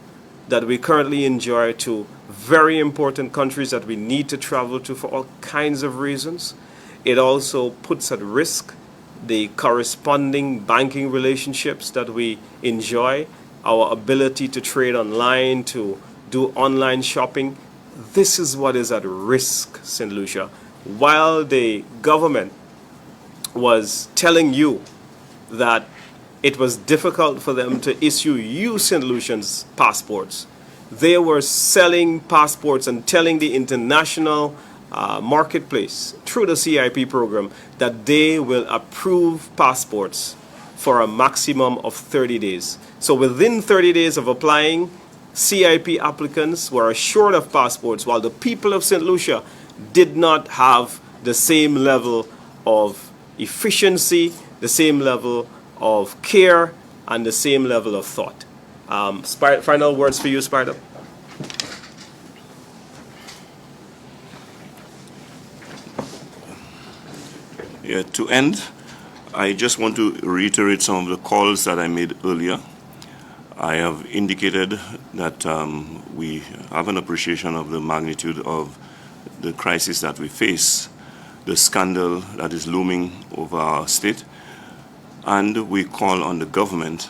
A: that we currently enjoy to very important countries that we need to travel to for all kinds of reasons. It also puts at risk the corresponding banking relationships that we enjoy, our ability to trade online, to do online shopping. This is what is at risk, St. Lucia. While the government was telling you that it was difficult for them to issue you St. Lucians passports, they were selling passports and telling the international marketplace through the CIP program that they will approve passports for a maximum of 30 days. So within 30 days of applying, CIP applicants were assured of passports, while the people of St. Lucia did not have the same level of efficiency, the same level of care, and the same level of thought. Final words for you, Spider.
B: Yeah, to end, I just want to reiterate some of the calls that I made earlier. I have indicated that we have an appreciation of the magnitude of the crisis that we face, the scandal that is looming over our state, and we call on the government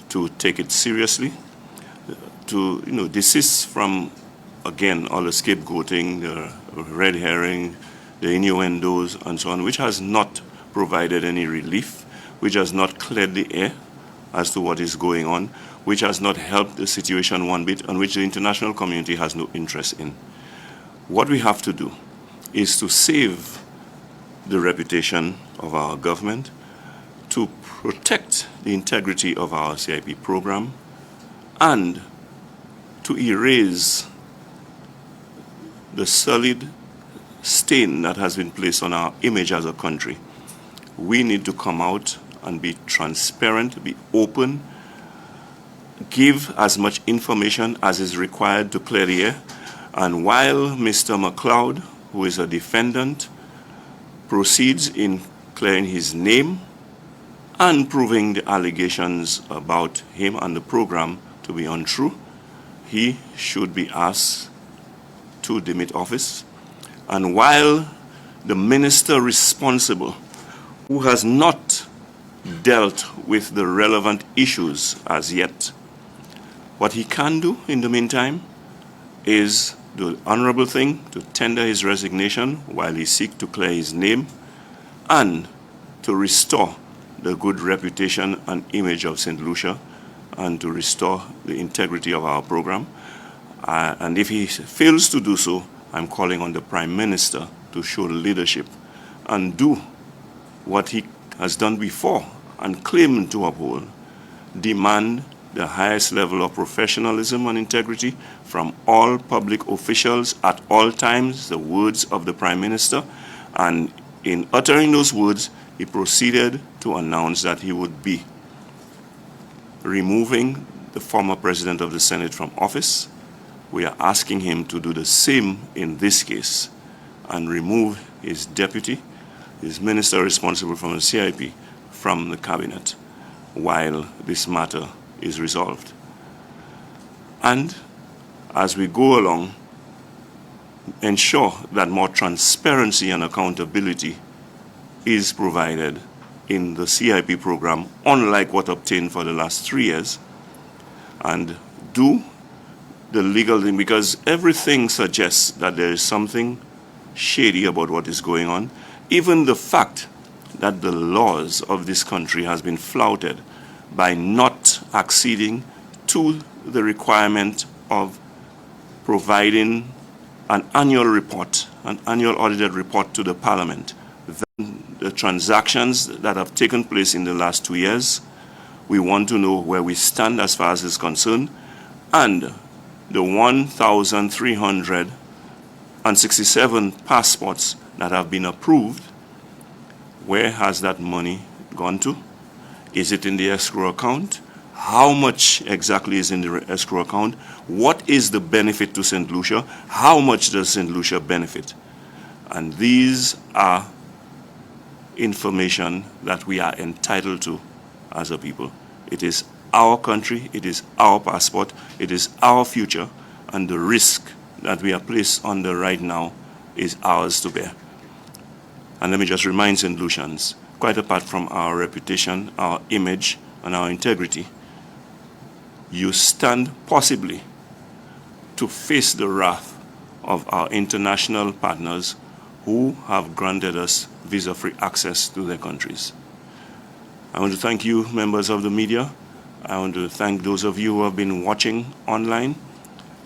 B: to take it seriously, to desist from, again, all the scapegoating, the red herring, the innuendos, and so on, which has not provided any relief, which has not cleared the air as to what is going on, which has not helped the situation one bit, and which the international community has no interest in. What we have to do is to save the reputation of our government, to protect the integrity of our CIP program, and to erase the solid stain that has been placed on our image as a country. We need to come out and be transparent, be open, give as much information as is required to clear the air. And while Mr. McLeod, who is a defendant, proceeds in clearing his name and proving the allegations about him and the program to be untrue, he should be asked to demit office. And while the minister responsible who has not dealt with the relevant issues as yet. What he can do in the meantime is the honorable thing to tender his resignation while he seeks to clear his name and to restore the good reputation and image of St. Lucia and to restore the integrity of our program. And if he fails to do so, I'm calling on the Prime Minister to show leadership and do what he has done before and claimed to uphold, demand the highest level of professionalism and integrity from all public officials at all times, the words of the Prime Minister. And in uttering those words, he proceeded to announce that he would be removing the former President of the Senate from office. We are asking him to do the same in this case and remove his deputy, his minister responsible from the CIP, from the cabinet while this matter is resolved. And as we go along, ensure that more transparency and accountability is provided in the CIP program, unlike what obtained for the last 3 years, and do the legal thing, because everything suggests that there is something shady about what is going on. Even the fact that the laws of this country has been flouted by not acceding to the requirement of providing an annual report, an annual audited report to the Parliament. The transactions that have taken place in the last 2 years, we want to know where we stand as far as is concerned, and the 1,367 passports that have been approved, where has that money gone to? Is it in the escrow account? How much exactly is in the escrow account? What is the benefit to St. Lucia? How much does St. Lucia benefit? And these are information that we are entitled to as a people. It is our country, it is our passport, it is our future, and the risk that we are placed under right now is ours to bear. And let me just remind St. Lucians, quite apart from our reputation, our image, and our integrity, you stand possibly to face the wrath of our international partners who have granted us visa-free access to their countries. I want to thank you, members of the media. I want to thank those of you who have been watching online.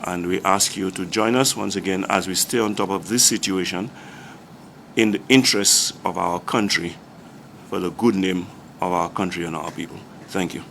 B: And we ask you to join us once again as we stay on top of this situation in the interests of our country, for the good name of our country and our people. Thank you.